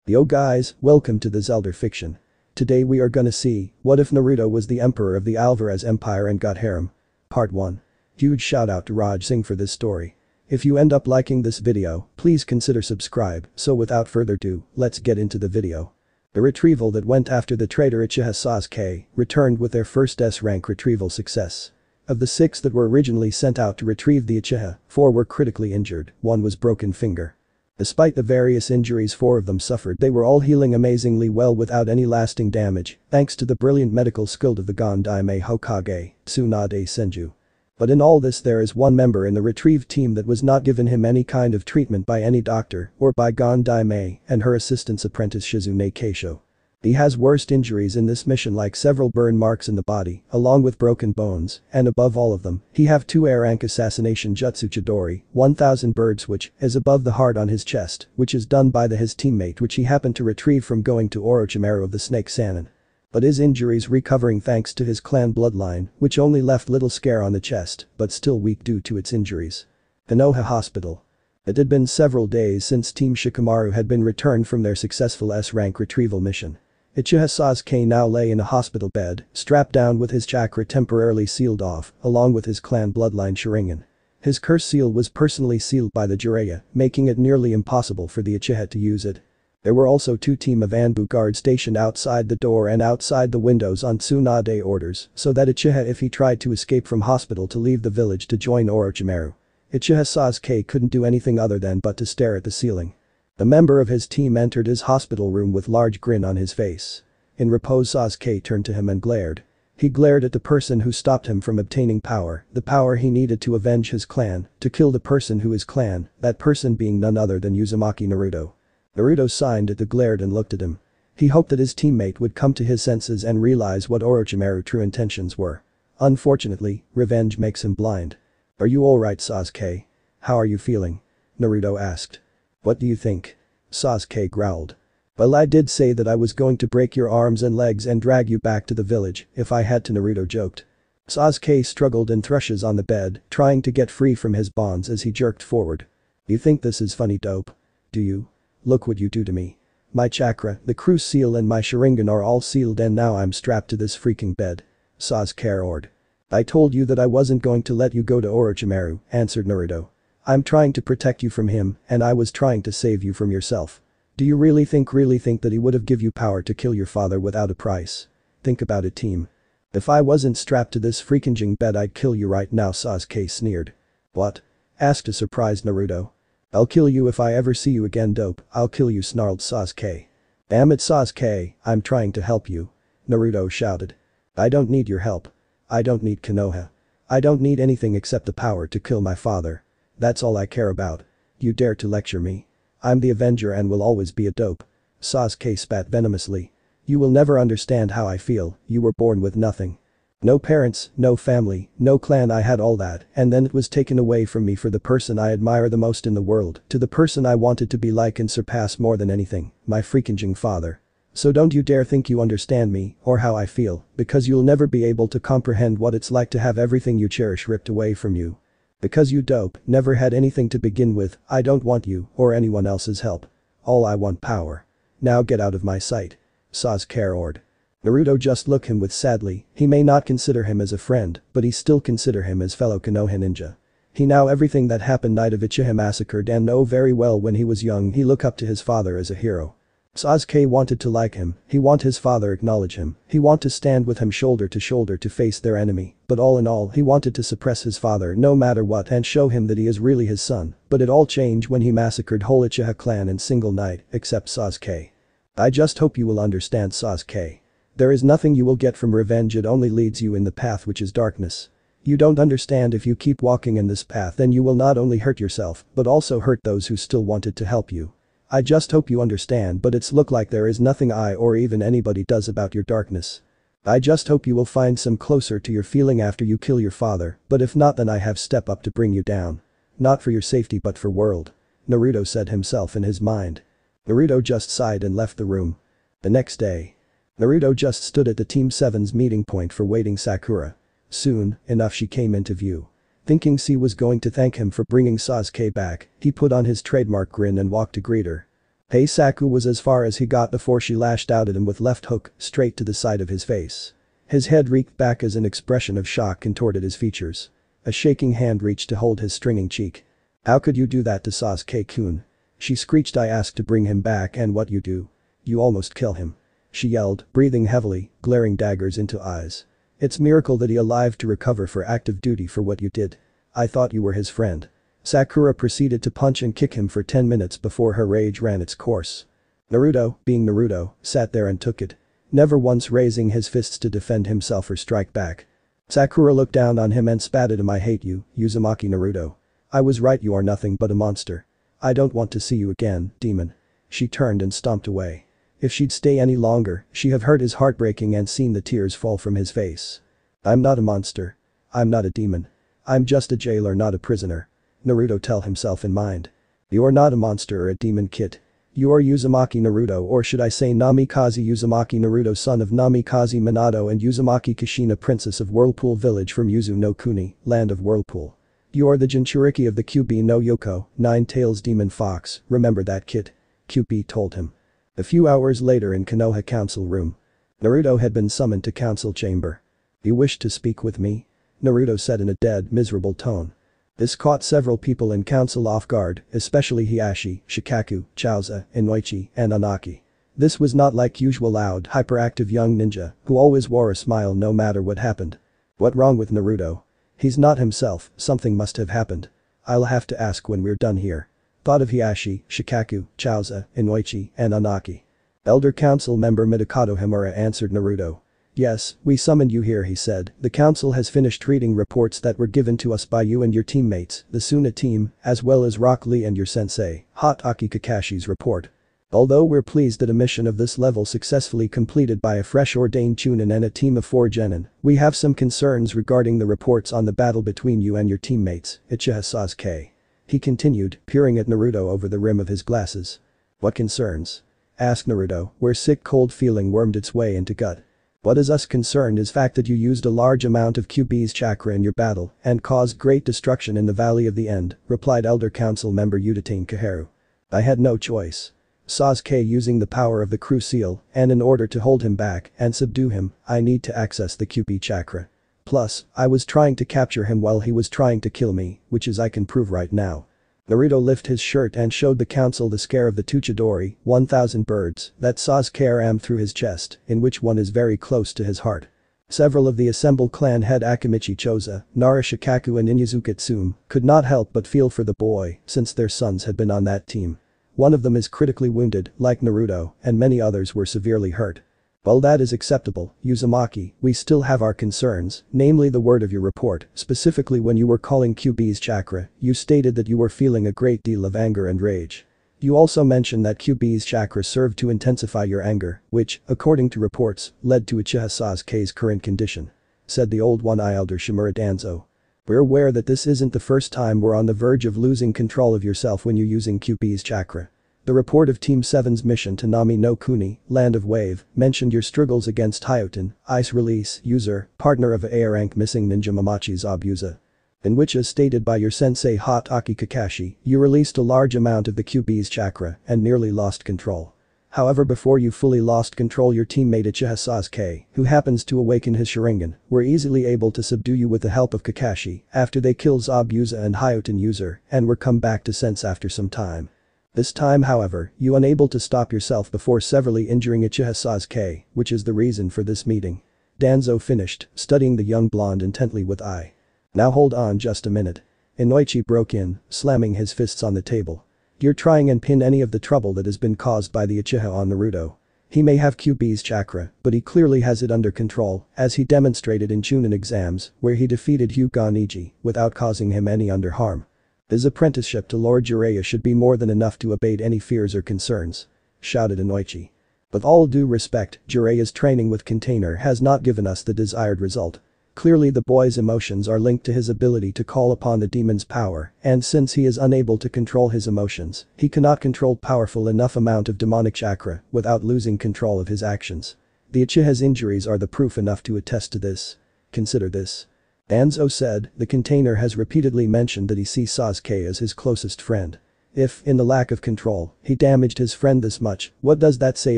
Yo guys, welcome to the Zelda Fiction. Today we are gonna see, what if Naruto was the emperor of the Alvarez Empire and got harem? Part 1. Huge shout out to Raj Singh for this story. If you end up liking this video, please consider subscribe, so without further ado, let's get into the video. The retrieval that went after the traitor Uchiha Sasuke returned with their first S-rank retrieval success. Of the 6 that were originally sent out to retrieve the Uchiha, 4 were critically injured, 1 was broken finger. Despite the various injuries 4 of them suffered, they were all healing amazingly well without any lasting damage, thanks to the brilliant medical skill of the Gondaime Hokage, Tsunade Senju. But in all this there is one member in the retrieve team that was not given him any kind of treatment by any doctor or by Gondaime and her assistant's apprentice Shizune Keisho. He has worst injuries in this mission, like several burn marks in the body, along with broken bones, and above all of them, he have 2 air rank assassination jutsu Chidori, 1000 birds, which is above the heart on his chest, which is done by his teammate, which he happened to retrieve from going to Orochimaru of the Snake Sannin. But his injuries recovering thanks to his clan bloodline, which only left little scare on the chest, but still weak due to its injuries. Konoha Hospital. It had been several days since Team Shikamaru had been returned from their successful S-rank retrieval mission. Uchiha Sasuke now lay in a hospital bed, strapped down with his chakra temporarily sealed off, along with his clan bloodline Sharingan. His curse seal was personally sealed by the Jiraiya, making it nearly impossible for the Uchiha to use it. There were also 2 team of Anbu guards stationed outside the door and outside the windows on Tsunade orders, so that Uchiha, if he tried to escape from hospital to leave the village to join Orochimaru, Uchiha Sasuke couldn't do anything other than but to stare at the ceiling. The member of his team entered his hospital room with large grin on his face. In repose, Sasuke turned to him and glared. He glared at the person who stopped him from obtaining power, the power he needed to avenge his clan, to kill the person who is clan, that person being none other than Uzumaki Naruto. Naruto signed at the glared and looked at him. He hoped that his teammate would come to his senses and realize what Orochimaru's true intentions were. Unfortunately, revenge makes him blind. "Are you alright, Sasuke? How are you feeling?" Naruto asked. "What do you think?" Sasuke growled. "Well, I did say that I was going to break your arms and legs and drag you back to the village if I had to," Naruto joked. Sasuke struggled in thrushes on the bed, trying to get free from his bonds as he jerked forward. "You think this is funny, dope? Do you? Look what you do to me. My chakra, the crew seal and my Sharingan are all sealed and now I'm strapped to this freaking bed," Sasuke roared. "I told you that I wasn't going to let you go to Orochimaru," answered Naruto. "I'm trying to protect you from him and I was trying to save you from yourself. Do you really think that he would have give you power to kill your father without a price? Think about it, team. If I wasn't strapped to this freaking bed I'd kill you right now," Sasuke sneered. "What?" asked a surprised Naruto. "I'll kill you if I ever see you again, dope, I'll kill you," snarled Sasuke. "Damn it, Sasuke, I'm trying to help you," Naruto shouted. "I don't need your help. I don't need Konoha. I don't need anything except the power to kill my father. That's all I care about. You dare to lecture me? I'm the Avenger and will always be a dope." Sasuke spat venomously. "You will never understand how I feel, you were born with nothing. No parents, no family, no clan, I had all that and then it was taken away from me for the person I admire the most in the world, to the person I wanted to be like and surpass more than anything, my freaking father. So don't you dare think you understand me or how I feel, because you'll never be able to comprehend what it's like to have everything you cherish ripped away from you. Because you dope never had anything to begin with, I don't want you or anyone else's help. All I want power. Now get out of my sight," Sasuke roared. Naruto just looked him with sadly. He may not consider him as a friend, but he still consider him as fellow Konoha ninja. He know everything that happened night of Uchiha massacred and know very well when he was young he look up to his father as a hero. Sasuke wanted to like him, he want his father acknowledge him, he want to stand with him shoulder to face their enemy, but all in all he wanted to suppress his father no matter what and show him that he is really his son, but it all changed when he massacred whole Uchiha clan in single night, except Sasuke. "I just hope you will understand, Sasuke. There is nothing you will get from revenge, it only leads you in the path which is darkness. You don't understand, if you keep walking in this path then you will not only hurt yourself but also hurt those who still wanted to help you. I just hope you understand, but it's look like there is nothing I or even anybody does about your darkness. I just hope you will find some closer to your feeling after you kill your father, but if not then I have step up to bring you down. Not for your safety but for world," Naruto said himself in his mind. Naruto just sighed and left the room. The next day, Naruto just stood at the Team 7's meeting point for waiting Sakura. Soon enough she came into view. Thinking C was going to thank him for bringing Sasuke back, he put on his trademark grin and walked to greet her. Heisaku was as far as he got before she lashed out at him with left hook straight to the side of his face. His head reeked back as an expression of shock contorted his features. A shaking hand reached to hold his stringing cheek. "How could you do that to Sasuke-kun?" She screeched. "I asked to bring him back and what you do? You almost kill him," she yelled, breathing heavily, glaring daggers into eyes. "It's miracle that he alive to recover for active duty for what you did. I thought you were his friend." Sakura proceeded to punch and kick him for 10 minutes before her rage ran its course. Naruto, being Naruto, sat there and took it. Never once raising his fists to defend himself or strike back. Sakura looked down on him and spat at him. "I hate you, Uzumaki Naruto. I was right, you are nothing but a monster. I don't want to see you again, demon." She turned and stomped away. If she'd stay any longer, she'd have heard his heart breaking and seen the tears fall from his face. "I'm not a monster. I'm not a demon. I'm just a jailer, not a prisoner," Naruto tell himself in mind. "You are not a monster or a demon, kid. You are Uzumaki Naruto, or should I say Namikaze Uzumaki Naruto, son of Namikaze Minato and Uzumaki Kushina, princess of Whirlpool Village from Yuzu no Kuni, land of Whirlpool. You are the Jinchuriki of the Kyuubi no Yoko, Nine-Tails Demon Fox, remember that, kid?" Kyuubi told him. A few hours later in Konoha council room. Naruto had been summoned to council chamber. "You wish to speak with me?" Naruto said in a dead, miserable tone. This caught several people in council off guard, especially Hiashi, Shikaku, Chauza, Inoichi, and Anaki. This was not like usual loud, hyperactive young ninja, who always wore a smile no matter what happened. What wrong with Naruto? He's not himself, something must have happened. I'll have to ask when we're done here. Thought of Hiashi, Shikaku, Chauza, Inoichi, and Anaki. Elder Council member Mitakato Himura answered Naruto. "Yes, we summoned you here," he said. "The council has finished reading reports that were given to us by you and your teammates, the Suna team, as well as Rock Lee and your sensei, Hatake Kakashi's report. Although we're pleased that a mission of this level successfully completed by a fresh ordained Chunin and a team of 4 genin, we have some concerns regarding the reports on the battle between you and your teammates, Uchiha Sasuke." He continued, peering at Naruto over the rim of his glasses. "What concerns?" asked Naruto, where sick cold feeling wormed its way into gut. "What is us concerned is fact that you used a large amount of Kyuubi's chakra in your battle and caused great destruction in the Valley of the End," replied Elder Council member Udatain Kaharu. "I had no choice. Sasuke using the power of the Crew Seal, and in order to hold him back and subdue him, I need to access the Kyuubi chakra. Plus, I was trying to capture him while he was trying to kill me, which is I can prove right now." Naruto lifted his shirt and showed the council the scare of the two Chidori, 1000 birds, that Sasuke rammed through his chest, in which one is very close to his heart. Several of the assembled clan head Akimichi Choza, Nara Shikaku and Inyazuka Tsume could not help but feel for the boy since their sons had been on that team. One of them is critically wounded, like Naruto, and many others were severely hurt. "Well, that is acceptable, Uzumaki, we still have our concerns, namely the word of your report, specifically when you were calling Kyuubi's chakra, you stated that you were feeling a great deal of anger and rage. You also mentioned that Kyuubi's chakra served to intensify your anger, which, according to reports, led to Uchiha Sasuke's current condition," said the Old One Eye Elder Shimura Danzo. "We're aware that this isn't the first time we're on the verge of losing control of yourself when you're using Kyuubi's chakra. The report of Team 7's mission to Nami no Kuni, Land of Wave, mentioned your struggles against Hyoten, Ice Release user, partner of a A-rank missing ninja Mamachi Zabuza. In which, as stated by your sensei Hatake Kakashi, you released a large amount of the Kyuubi's chakra and nearly lost control. However, before you fully lost control, your teammate Uchiha Sasuke, who happens to awaken his Sharingan, were easily able to subdue you with the help of Kakashi after they killed Zabuza and Hyoten user and were come back to sense after some time. This time, however, you unable to stop yourself before severely injuring Uchiha Sasuke, which is the reason for this meeting." Danzo finished, studying the young blonde intently with eye. "Now hold on just a minute." Inoichi broke in, slamming his fists on the table. "You're trying and pin any of the trouble that has been caused by the Uchiha on Naruto. He may have Kyuubi's chakra, but he clearly has it under control, as he demonstrated in Chunin exams, where he defeated Hyuga Niji without causing him any under harm. His apprenticeship to Lord Jiraiya should be more than enough to abate any fears or concerns," shouted Inoichi. "With all due respect, Jiraiya's training with Container has not given us the desired result. Clearly the boy's emotions are linked to his ability to call upon the demon's power, and since he is unable to control his emotions, he cannot control powerful enough amount of demonic chakra without losing control of his actions. The Uchiha's injuries are the proof enough to attest to this. Consider this." Danzo said, the Container has repeatedly mentioned that he sees Sasuke as his closest friend. If, in the lack of control, he damaged his friend this much, what does that say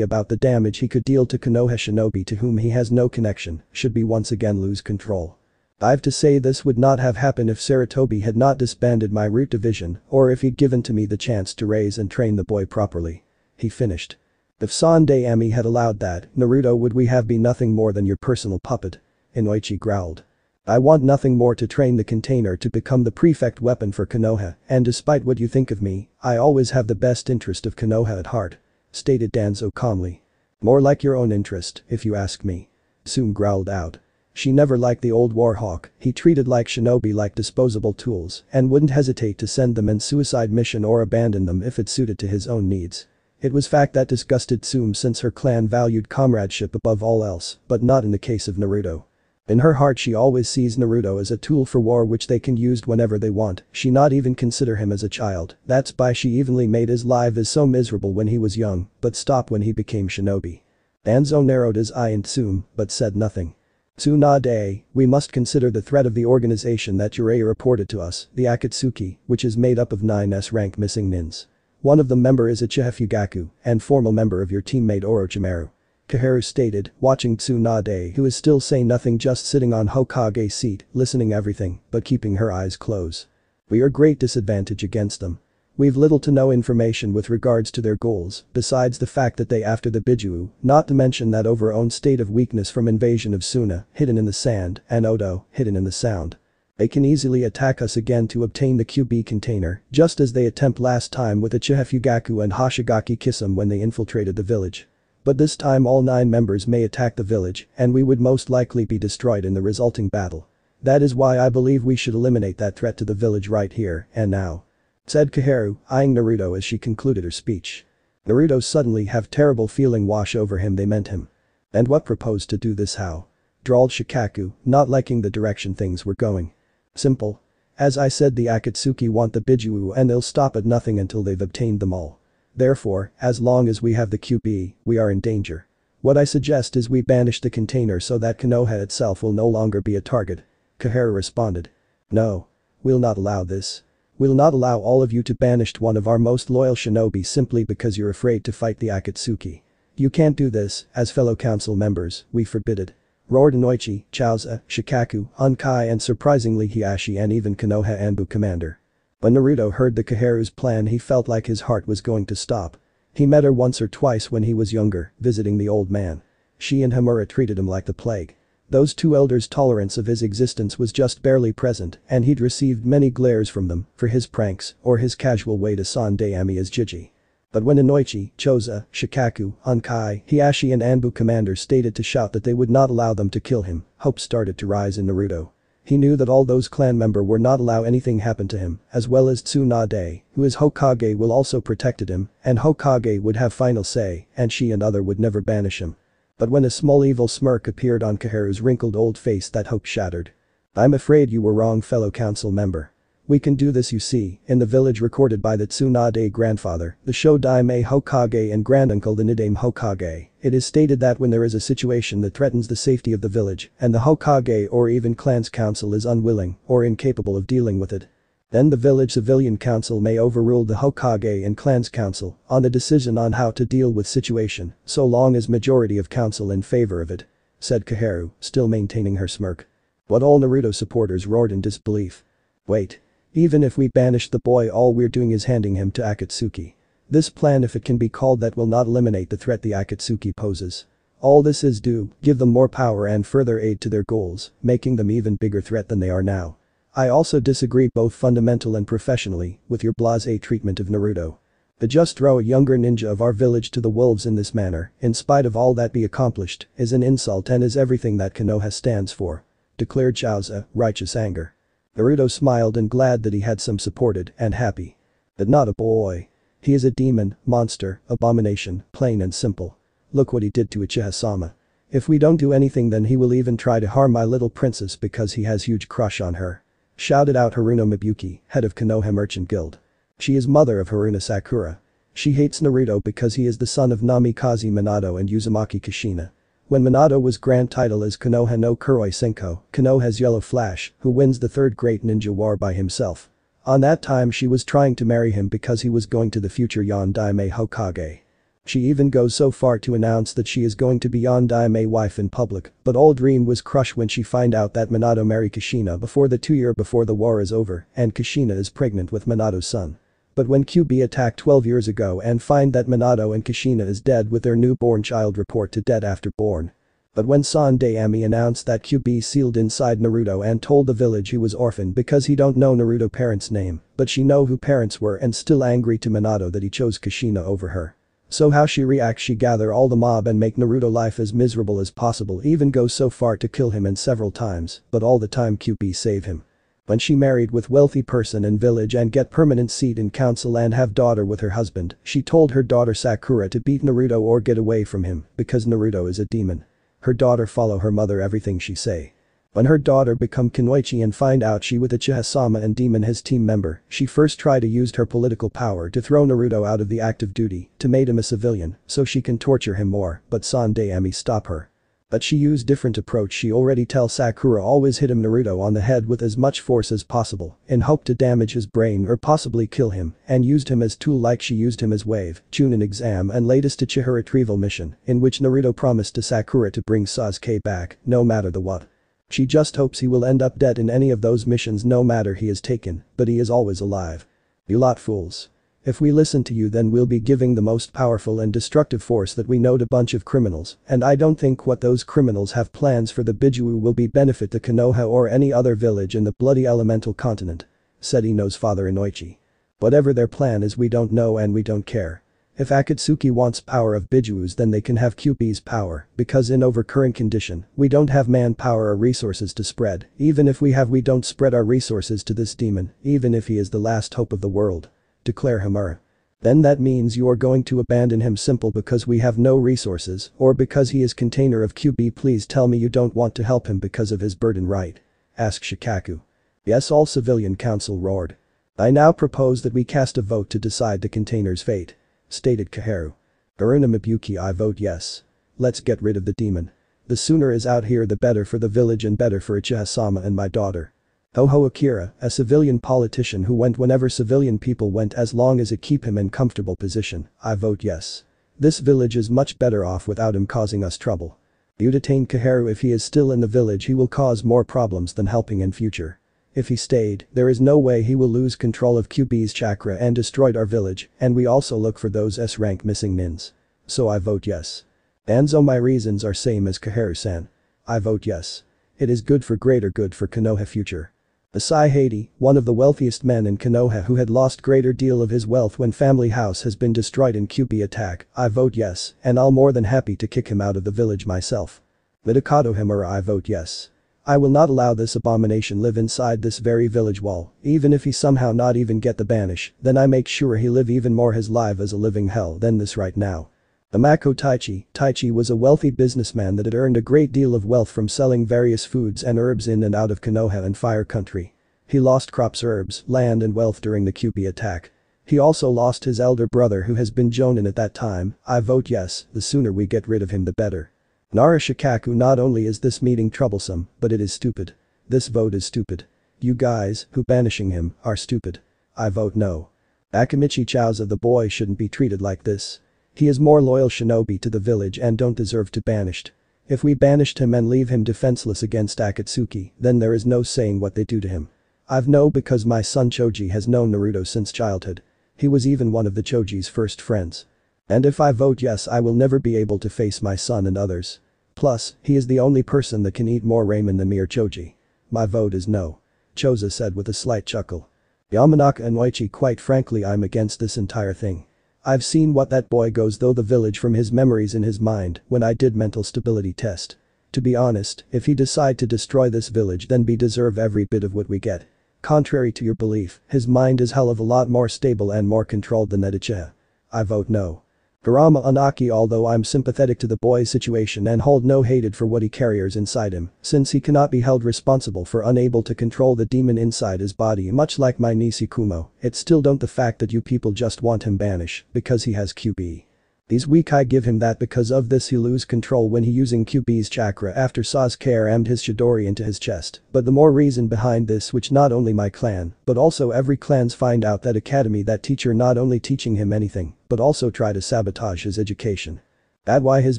about the damage he could deal to Konoha shinobi to whom he has no connection, should we once again lose control? I've to say this would not have happened if Sarutobi had not disbanded my root division or if he'd given to me the chance to raise and train the boy properly. He finished. If Sandaime had allowed that, Naruto would we have been nothing more than your personal puppet. Inoichi growled. I want nothing more to train the container to become the prefect weapon for Konoha, and despite what you think of me, I always have the best interest of Konoha at heart. Stated Danzo calmly. More like your own interest, if you ask me. Tsume growled out. She never liked the old warhawk, he treated like shinobi like disposable tools and wouldn't hesitate to send them in suicide mission or abandon them if it suited to his own needs. It was fact that disgusted Tsume since her clan valued comradeship above all else, but not in the case of Naruto. In her heart she always sees Naruto as a tool for war which they can use whenever they want, she not even consider him as a child, that's why she evenly made his life as so miserable when he was young, but stopped when he became shinobi. Danzo narrowed his eye in Tsume, but said nothing. Tsunade, we must consider the threat of the organization that Jiraiya reported to us, the Akatsuki, which is made up of 9 S-rank missing nins. One of them member is Uchiha Fugaku, and former member of your teammate Orochimaru. Koharu stated, watching Tsunade who is still saying nothing just sitting on Hokage's seat, listening everything, but keeping her eyes closed. We are great disadvantage against them. We've little to no information with regards to their goals, besides the fact that they after the Biju, not to mention that over own state of weakness from invasion of Suna, hidden in the sand, and Odo, hidden in the sound. They can easily attack us again to obtain the QB container, just as they attempt last time with Uchiha Fugaku and Hoshigaki Kisame when they infiltrated the village. But this time all 9 members may attack the village, and we would most likely be destroyed in the resulting battle. That is why I believe we should eliminate that threat to the village right here and now. Said Koharu, eyeing Naruto as she concluded her speech. Naruto suddenly have terrible feeling wash over him they meant him. And what proposed to do this how? Drawled Shikaku, not liking the direction things were going. Simple. As I said the Akatsuki want the Biju and they'll stop at nothing until they've obtained them all. Therefore, as long as we have the QB, we are in danger. What I suggest is we banish the container so that Konoha itself will no longer be a target. Koharu responded. No. We'll not allow this. We'll not allow all of you to banish one of our most loyal shinobi simply because you're afraid to fight the Akatsuki. You can't do this, as fellow council members, we forbid it. Roared Inoichi, Chauza, Shikaku, Ankai and surprisingly Hiashi and even Konoha Anbu commander. When Naruto heard the Koharu's plan he felt like his heart was going to stop. He met her once or twice when he was younger, visiting the old man. She and Hamura treated him like the plague. Those 2 elders' tolerance of his existence was just barely present and he'd received many glares from them for his pranks or his casual way to Sandaime as Jiji. But when Inoichi, Chauza, Shikaku, Ankai, Hiashi and Anbu commander stated to shout that they would not allow them to kill him, hope started to rise in Naruto. He knew that all those clan member were not allow anything happen to him, as well as Tsunade, who as Hokage will also protected him, and Hokage would have final say, and she and other would never banish him. But when a small evil smirk appeared on Koharu's wrinkled old face that hope shattered. I'm afraid you were wrong fellow council member. We can do this you see, in the village recorded by the Tsunade grandfather, the Shodaime Hokage and granduncle the Nidaime Hokage, it is stated that when there is a situation that threatens the safety of the village and the Hokage or even clan's council is unwilling or incapable of dealing with it, then the village civilian council may overrule the Hokage and clan's council on the decision on how to deal with situation, so long as majority of council in favor of it. Said Koharu, still maintaining her smirk. What all Naruto supporters roared in disbelief. Wait. Even if we banish the boy all we're doing is handing him to Akatsuki. This plan if it can be called that will not eliminate the threat the Akatsuki poses. All this is do, give them more power and further aid to their goals, making them even bigger threat than they are now. I also disagree both fundamental and professionally with your blasé treatment of Naruto. To just throw a younger ninja of our village to the wolves in this manner, in spite of all that be accomplished, is an insult and is everything that Konoha stands for. Declared Chauza, righteous anger. Naruto smiled and glad that he had some supported and happy. But not a boy. He is a demon, monster, abomination, plain and simple. Look what he did to Uchiha-sama. If we don't do anything then he will even try to harm my little princess because he has huge crush on her. Shouted out Haruno Mibuyuki, head of Konoha Merchant Guild. She is mother of Haruna Sakura. She hates Naruto because he is the son of Namikaze Minato and Uzumaki Kushina. When Minato was grand title as Konoha no Kuroi Senko, Konoha's Yellow Flash, who wins the third great ninja war by himself. On that time she was trying to marry him because he was going to the future Yondaime Hokage. She even goes so far to announce that she is going to be Yondaime wife in public, but all dream was crushed when she find out that Minato marry Kushina before the 2 year before the war is over and Kushina is pregnant with Minato's son. But when QB attacked 12 years ago and find that Minato and Kushina is dead with their newborn child report to dead after born. But when Sandaime announced that QB sealed inside Naruto and told the village he was orphaned because he don't know Naruto parents' name, but she know who parents were and still angry to Minato that he chose Kushina over her. So how she reacts, she gather all the mob and make Naruto life as miserable as possible, even go so far to kill him and several times, but all the time QB save him. When she married with wealthy person in village and get permanent seat in council and have daughter with her husband, she told her daughter Sakura to beat Naruto or get away from him because Naruto is a demon. Her daughter follow her mother everything she say. When her daughter become Kunoichi and find out she with Uchiha-sama and demon his team member, she first try to use her political power to throw Naruto out of the active duty to make him a civilian so she can torture him more, but Sandaime stop her. But she used different approach. She already tell Sakura always hit him Naruto on the head with as much force as possible in hope to damage his brain or possibly kill him and used him as tool like she used him as wave, Chunin exam and latest Uchiha retrieval mission in which Naruto promised to Sakura to bring Sasuke back no matter the what. She just hopes he will end up dead in any of those missions no matter he is taken, but he is always alive. You lot fools. If we listen to you then we'll be giving the most powerful and destructive force that we know to bunch of criminals, and I don't think what those criminals have plans for the Biju will be benefit to Konoha or any other village in the bloody elemental continent, said Ino's father Inoichi. Whatever their plan is we don't know and we don't care. If Akatsuki wants power of Bijus then they can have QB's power, because in our current condition, we don't have manpower or resources to spread, even if we have we don't spread our resources to this demon, even if he is the last hope of the world. Declare Hamura. Then that means you are going to abandon him simple because we have no resources or because he is container of QB. Please tell me you don't want to help him because of his burden, right? Asked Shikaku. Yes, all civilian council roared. I now propose that we cast a vote to decide the container's fate, stated Kaharu. Aruna Mabuki, I vote yes. Let's get rid of the demon. The sooner is out here the better for the village and better for Uchiha-sama and my daughter. Toho Akira, a civilian politician who went whenever civilian people went as long as it keep him in comfortable position, I vote yes. This village is much better off without him causing us trouble. You detain Kaharu. If he is still in the village he will cause more problems than helping in future. If he stayed, there is no way he will lose control of QB's chakra and destroyed our village, and we also look for those S-rank missing nins. So I vote yes. Anzo, my reasons are same as Kaharu-san. I vote yes. It is good for greater good for Konoha future. Asai Hadi, one of the wealthiest men in Konoha who had lost greater deal of his wealth when family house has been destroyed in QB attack, I vote yes, and I'll more than happy to kick him out of the village myself. Midokado Himura, I vote yes. I will not allow this abomination live inside this very village wall, even if he somehow not even get the banish, then I make sure he live even more his life as a living hell than this right now. Amako Taichi was a wealthy businessman that had earned a great deal of wealth from selling various foods and herbs in and out of Konoha and Fire Country. He lost crops, herbs, land and wealth during the QB attack. He also lost his elder brother who has been Jonin at that time. I vote yes, the sooner we get rid of him the better. Nara Shikaku, not only is this meeting troublesome, but it is stupid. This vote is stupid. You guys, who banishing him, are stupid. I vote no. Akamichi Chauza, the boy shouldn't be treated like this. He is more loyal shinobi to the village and don't deserve to banished. If we banished him and leave him defenseless against Akatsuki, then there is no saying what they do to him. I've know because my son Choji has known Naruto since childhood. He was even one of the Choji's first friends. And if I vote yes I will never be able to face my son and others. Plus, he is the only person that can eat more ramen than me or Choji. My vote is no. Choza said with a slight chuckle. Yamanaka and Noichi, quite frankly I'm against this entire thing. I've seen what that boy goes through the village from his memories in his mind when I did mental stability test. To be honest, if he decide to destroy this village then we deserve every bit of what we get. Contrary to your belief, his mind is hell of a lot more stable and more controlled than that Uchiha. I vote no. Garama Anaki, although I'm sympathetic to the boy's situation and hold no hatred for what he carries inside him, since he cannot be held responsible for unable to control the demon inside his body much like my niece Kumo, it still don't the fact that you people just want him banished because he has QB. These weak I give him that because of this he lose control when he using QB's chakra after Sasuke rammed his Chidori into his chest, but the more reason behind this which not only my clan, but also every clans find out that academy that teacher not only teaching him anything, but also try to sabotage his education. That why his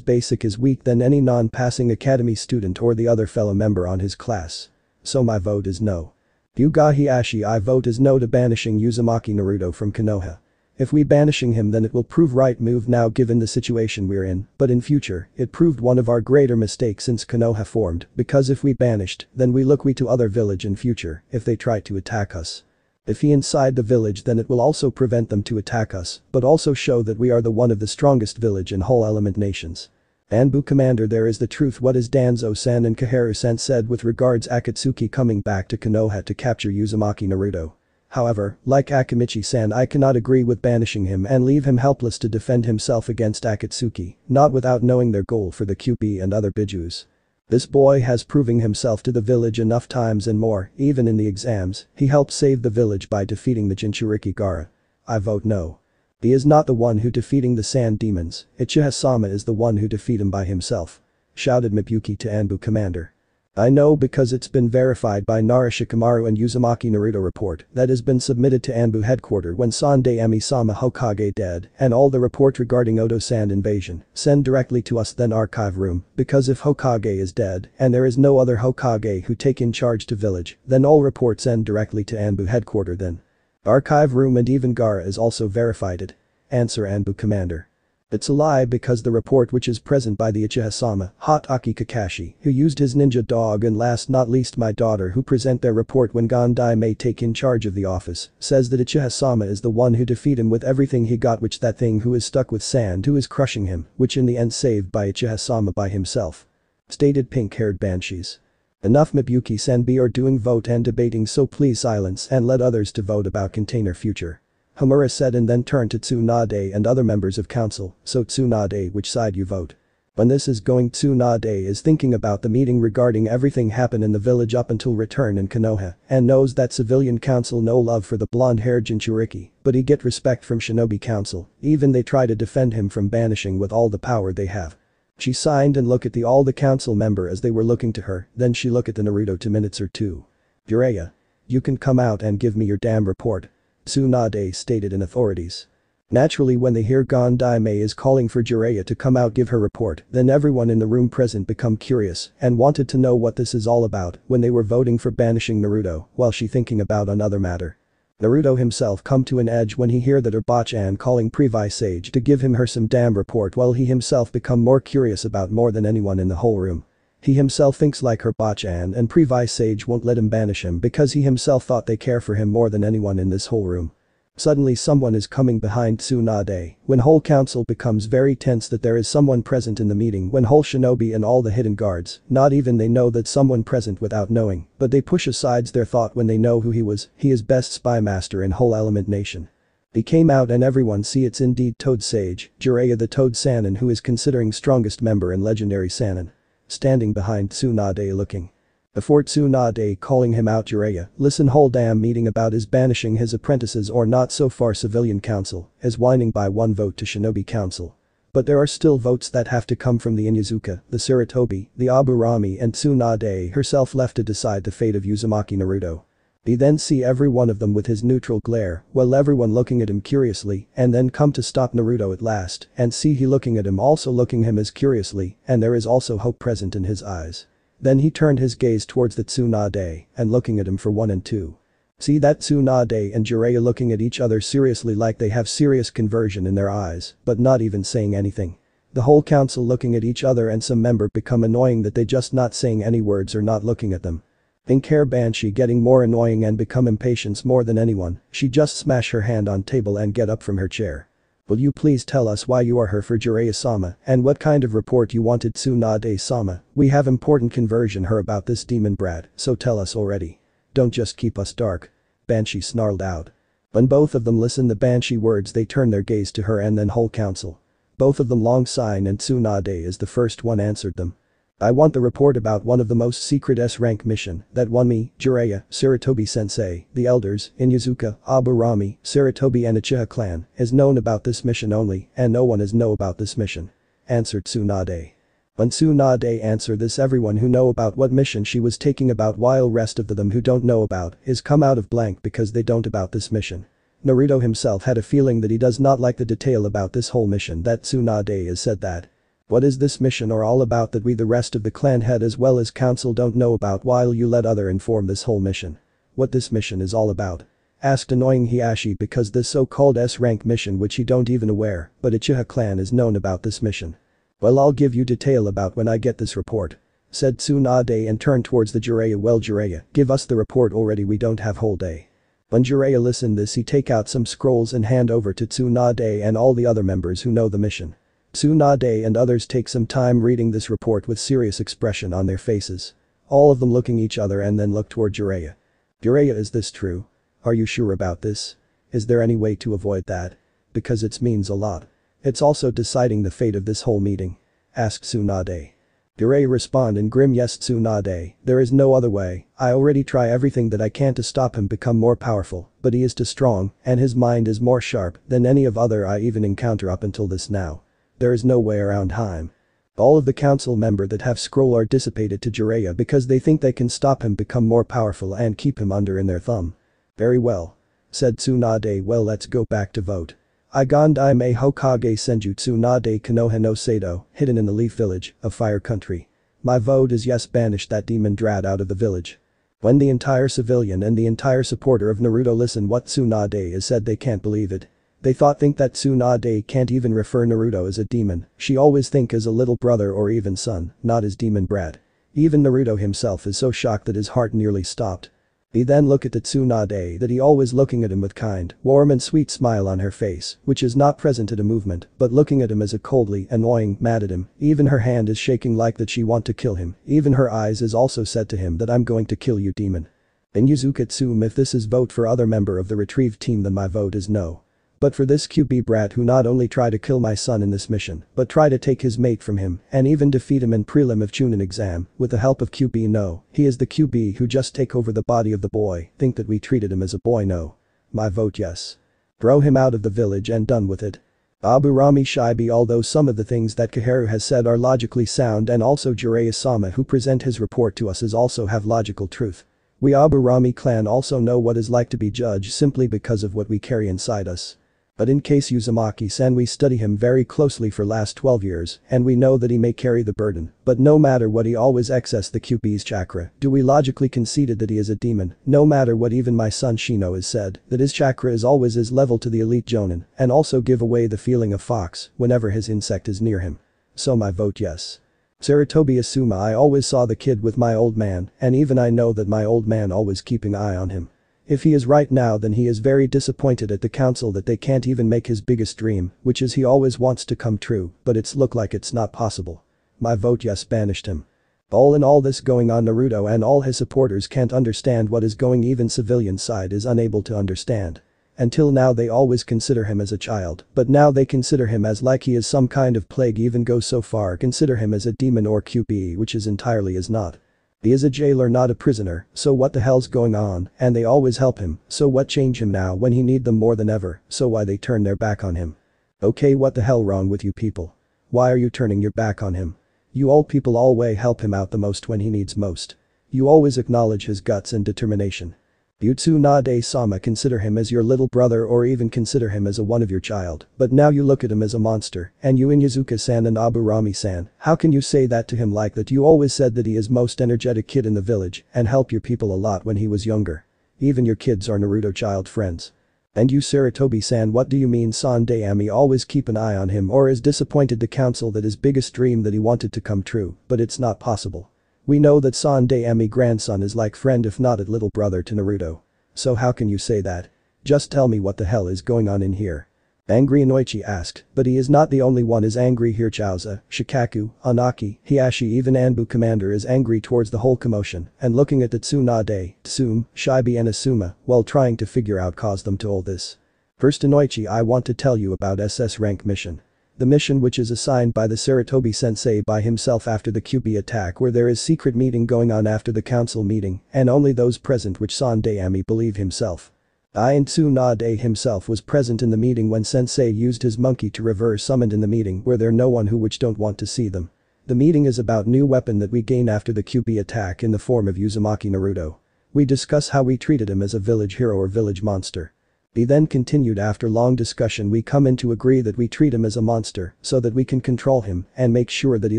basic is weak than any non-passing academy student or the other fellow member on his class. So my vote is no. Yuga Hiashi I vote is no to banishing Uzumaki Naruto from Konoha. If we banishing him then it will prove right move now given the situation we're in, but in future, it proved one of our greater mistakes since Konoha formed, because if we banished, then we look we to other village in future, if they try to attack us. If he inside the village then it will also prevent them to attack us, but also show that we are the one of the strongest village in whole element nations. Anbu commander there is the truth what is Danzo-san and Kaharu-san said with regards Akatsuki coming back to Konoha to capture Uzumaki Naruto. However, like Akimichi-san I cannot agree with banishing him and leave him helpless to defend himself against Akatsuki, not without knowing their goal for the QB and other Bijus. This boy has proving himself to the village enough times and more, even in the exams, he helped save the village by defeating the Jinchuriki Gaara. I vote no. He is not the one who defeating the sand demons, Uchiha-sama is the one who defeat him by himself. Shouted Mibuyuki to Anbu commander. I know because it's been verified by Nara Shikamaru and Uzumaki Naruto report that has been submitted to Anbu headquarters when Sandai Emi-sama Hokage dead and all the report regarding Odo-san invasion send directly to us then archive room because if Hokage is dead and there is no other Hokage who take in charge to village then all reports send directly to Anbu headquarters then. Archive room and even Gaara is also verified it. Answer Anbu commander. It's a lie because the report which is present by the Uchiha-sama, Hatake Kakashi, who used his ninja dog and last not least my daughter who present their report when Gondai may take in charge of the office, says that Uchiha-sama is the one who defeat him with everything he got which that thing who is stuck with sand who is crushing him, which in the end saved by Uchiha-sama by himself. Stated pink-haired banshees. Enough Mibuyuki-san be or doing vote and debating so please silence and let others to vote about container future. Homura said and then turned to Tsunade and other members of council, so Tsunade which side you vote? When this is going Tsunade is thinking about the meeting regarding everything happen in the village up until return in Konoha and knows that civilian council no love for the blonde-haired Jinchuriki, but he get respect from Shinobi council, even they try to defend him from banishing with all the power they have. She signed and look at all the council member as they were looking to her, then she look at the Naruto 2 minutes or two. Jiraiya. You can come out and give me your damn report. Tsunade stated in authorities. Naturally when they hear Gondai is calling for Jiraiya to come out give her report, then everyone in the room present become curious and wanted to know what this is all about when they were voting for banishing Naruto while she thinking about another matter. Naruto himself come to an edge when he hear that her Bachan calling Previ Sage to give him her some damn report while he himself become more curious about more than anyone in the whole room. He himself thinks like her Bachan and Previ Sage won't let him banish him because he himself thought they care for him more than anyone in this whole room. Suddenly someone is coming behind Tsunade when whole council becomes very tense that there is someone present in the meeting when whole shinobi and all the hidden guards, not even they know that someone present without knowing, but they push aside their thought when they know who he was, he is best spy master in whole element nation. He came out and everyone see it's indeed Toad Sage, Jiraiya the Toad Sannin who is considering strongest member in legendary Sannin. Standing behind Tsunade looking. Before Tsunade calling him out Jiraiya, listen whole damn meeting about is banishing his apprentices or not so far civilian council, is whining by one vote to shinobi council. But there are still votes that have to come from the Inuzuka, the Sarutobi, the Aburami and Tsunade herself left to decide the fate of Uzumaki Naruto. He then see every one of them with his neutral glare, while everyone looking at him curiously, and then come to stop Naruto at last, and see he looking at him also looking him as curiously, and there is also hope present in his eyes. Then he turned his gaze towards the Tsunade, and looking at him for 1 and 2. See that Tsunade and Jiraiya looking at each other seriously like they have serious conversion in their eyes, but not even saying anything. The whole council looking at each other and some member become annoying that they just not saying any words or not looking at them. Pink-hair Banshee getting more annoying and become impatient more than anyone, she just smash her hand on table and get up from her chair. Will you please tell us why you are here for Jiraiya-sama and what kind of report you wanted Tsunade-sama, we have important conversion her about this demon brat, so tell us already. Don't just keep us dark. Banshee snarled out. When both of them listened the Banshee words they turned their gaze to her and then whole council. Both of them long sign and Tsunade is the first one answered them. I want the report about one of the most secret S-rank mission that won me, Jiraiya, Sarutobi-sensei, the elders, Inuzuka, Aburami, Sarutobi and Uchiha clan, has known about this mission only and no one has know about this mission," answered Tsunade. When Tsunade answered this, everyone who know about what mission she was taking about while rest of them who don't know about is come out of blank because they don't about this mission. Naruto himself had a feeling that he does not like the detail about this whole mission that Tsunade has said that. What is this mission or all about that we the rest of the clan head as well as council don't know about while you let other inform this whole mission? What this mission is all about? Asked annoying Hiashi because this so-called S-rank mission which he don't even aware, but Uchiha clan is known about this mission. Well, I'll give you detail about when I get this report, said Tsunade and turned towards the Jiraiya. Well Jiraiya, give us the report already, we don't have whole day. When Jiraiya listened this, he take out some scrolls and hand over to Tsunade and all the other members who know the mission. Tsunade and others take some time reading this report with serious expression on their faces. All of them looking each other and then look toward Jiraiya. Jiraiya, is this true? Are you sure about this? Is there any way to avoid that? Because it means a lot. It's also deciding the fate of this whole meeting, asked Tsunade. Jiraiya respond in grim yes Tsunade, there is no other way, I already try everything that I can to stop him become more powerful, but he is too strong and his mind is more sharp than any of other I even encounter up until this now. There is no way around him. All of the council member that have scroll are dissipated to Jiraiya because they think they can stop him become more powerful and keep him under in their thumb. Very well, said Tsunade. Well, let's go back to vote. I Gandai me Hokage Senju Tsunade Konoha no Sado, hidden in the Leaf Village of Fire Country. My vote is yes, banish that demon Drat out of the village. When the entire civilian and the entire supporter of Naruto listen what Tsunade has said, they can't believe it. They think that Tsunade can't even refer Naruto as a demon, she always think as a little brother or even son, not as demon brat. Even Naruto himself is so shocked that his heart nearly stopped. He then look at the Tsunade that he always looking at him with kind, warm and sweet smile on her face, which is not present at a movement, but looking at him as a coldly, annoying, mad at him, even her hand is shaking like that she want to kill him, even her eyes is also said to him that I'm going to kill you demon. Inuzuka Tsume, if this is vote for other member of the retrieve team then my vote is no. But for this QB brat who not only try to kill my son in this mission, but try to take his mate from him and even defeat him in prelim of Chunin exam with the help of QB, no, he is the QB who just take over the body of the boy, think that we treated him as a boy, no. My vote yes. Throw him out of the village and done with it. Aburami Shibi, although some of the things that Koharu has said are logically sound and also Jiraiya-sama who present his report to us is also have logical truth. We Aburami clan also know what is like to be judged simply because of what we carry inside us. But in case Uzumaki-san, we study him very closely for last 12 years and we know that he may carry the burden, but no matter what he always access the QB's chakra. Do we logically conceded that he is a demon, no matter what even my son Shino has said, that his chakra is always his level to the elite jonin and also give away the feeling of fox whenever his insect is near him. So my vote yes. Sarutobi Asuma, I always saw the kid with my old man and even I know that my old man always keeping eye on him. If he is right now then he is very disappointed at the council that they can't even make his biggest dream, which is he always wants to come true, but it's look like it's not possible. My vote yes, banished him. All in all this going on, Naruto and all his supporters can't understand what is going, even civilian side is unable to understand. Until now they always consider him as a child, but now they consider him as like he is some kind of plague, even go so far consider him as a demon or QB, which is entirely is not. He is a jailer, not a prisoner, so what the hell's going on, and they always help him, so what change him now when he need them more than ever, so why they turn their back on him? Okay, what the hell wrong with you people? Why are you turning your back on him? You old people always help him out the most when he needs most. You always acknowledge his guts and determination. You Tsunade-sama consider him as your little brother or even consider him as a one of your child, but now you look at him as a monster, and you Inuzuka-san and Aburami-san, how can you say that to him like that? You always said that he is most energetic kid in the village and help your people a lot when he was younger. Even your kids are Naruto child friends. And you Sarutobi-san, what do you mean Sandeami always keep an eye on him or is disappointed the council that his biggest dream that he wanted to come true, but it's not possible. We know that Sandeami grandson is like friend if not a little brother to Naruto. So how can you say that? Just tell me what the hell is going on in here. Angry Inoichi asked, but he is not the only one is angry here. Chaoza, Shikaku, Anaki, Hiashi, even Anbu commander is angry towards the whole commotion and looking at the Tsunade, Tsume, Shibi and Asuma while trying to figure out cause them to all this. First Inoichi, I want to tell you about SS rank mission. The mission which is assigned by the Sarutobi sensei by himself after the Kyuubi attack where there is secret meeting going on after the council meeting and only those present which Sandayami believe himself. And Tsunade himself was present in the meeting when sensei used his monkey to reverse summoned in the meeting where there no one who which don't want to see them. The meeting is about new weapon that we gain after the Kyuubi attack in the form of Uzumaki Naruto. We discuss how we treated him as a village hero or village monster. He then continued after long discussion we come in to agree that we treat him as a monster so that we can control him and make sure that he